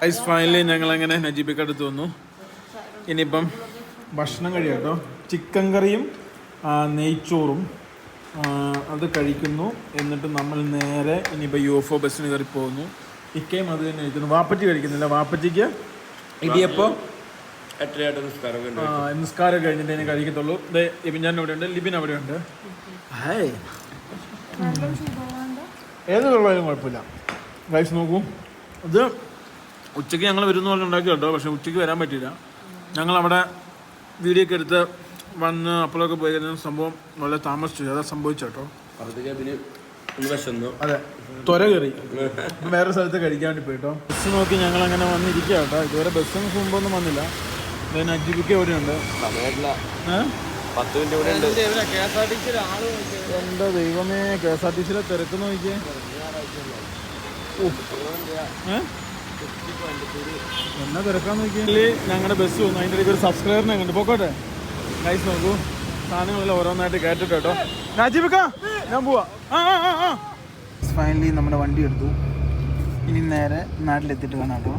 ഗൈസ് ഫൈനലി ഞങ്ങൾ അങ്ങനെ നജീബിക്ക് അടുത്ത് വന്നു. ഇനിയിപ്പം ഭക്ഷണം കഴിയും കേട്ടോ. ചിക്കൻ കറിയും നെയ്ച്ചോറും അത് കഴിക്കുന്നു. എന്നിട്ട് നമ്മൾ നേരെ ഇനിയിപ്പോൾ UFO ബസ്സിന് കയറി പോകുന്നു. ഇക്കയും അത് തന്നെ കഴിക്കുന്നു. വാപ്പച്ചി കഴിക്കുന്നില്ല. വാപ്പച്ചിക്ക് ഇടിയപ്പം നിസ്കാരം കഴിഞ്ഞിട്ട് ഇനി കഴിക്കത്തുള്ളൂ. ഞാൻ അവിടെ ഉണ്ട്, ലിബിൻ അവിടെ ഉണ്ട്. ഏത് വെള്ളമായാലും കുഴപ്പമില്ല. ഗൈസ് നോക്കൂ, ഇത് ഉച്ചയ്ക്ക് ഞങ്ങൾ വരുന്ന പോലെ ഉണ്ടാക്കി കേട്ടോ. പക്ഷെ ഉച്ചയ്ക്ക് വരാൻ പറ്റിയില്ല. ഞങ്ങളവിടെ വീഡിയോ ഒക്കെ എടുത്ത് വന്ന് അപ്പോഴൊക്കെ പോയി കഴിഞ്ഞ സംഭവം വളരെ താമസിച്ചു. അതാ സംഭവിച്ചേട്ടോ. അതെ, ത്വര കയറി വേറെ സ്ഥലത്ത് കഴിക്കാൻ വേണ്ടി പോയിട്ടോ. ബസ് നോക്കി ഞങ്ങൾ അങ്ങനെ വന്നിരിക്കുക കേട്ടോ. ഇതുവരെ ബസ്സിന് മുമ്പൊന്നും വന്നില്ല. നജീബിക്ക് എവിടെയുണ്ട്? എന്താ ദൈവമേ, KSRTC തിരക്ക് നോക്കിയേ. എന്നാ തിരക്കാന്ന് നോക്കിയാൽ ഞങ്ങളുടെ ബസ് വന്നു. അതിൻ്റെ ഇടയ്ക്ക് ഒരു സബ്സ്ക്രൈബറിനെ കണ്ടു. പോക്കോട്ടെ ഗൈസ് നോക്കൂ, സാധനങ്ങളെല്ലാം ഓരോന്നായിട്ട് കയറ്റിട്ട് കേട്ടോ. നജീബിക്ക ഞാൻ പോവാ. ഫൈനലി നമ്മുടെ വണ്ടി എടുത്തു. ഇനി നേരെ നാട്ടിലെത്തിയിട്ട് കാണാം കേട്ടോ.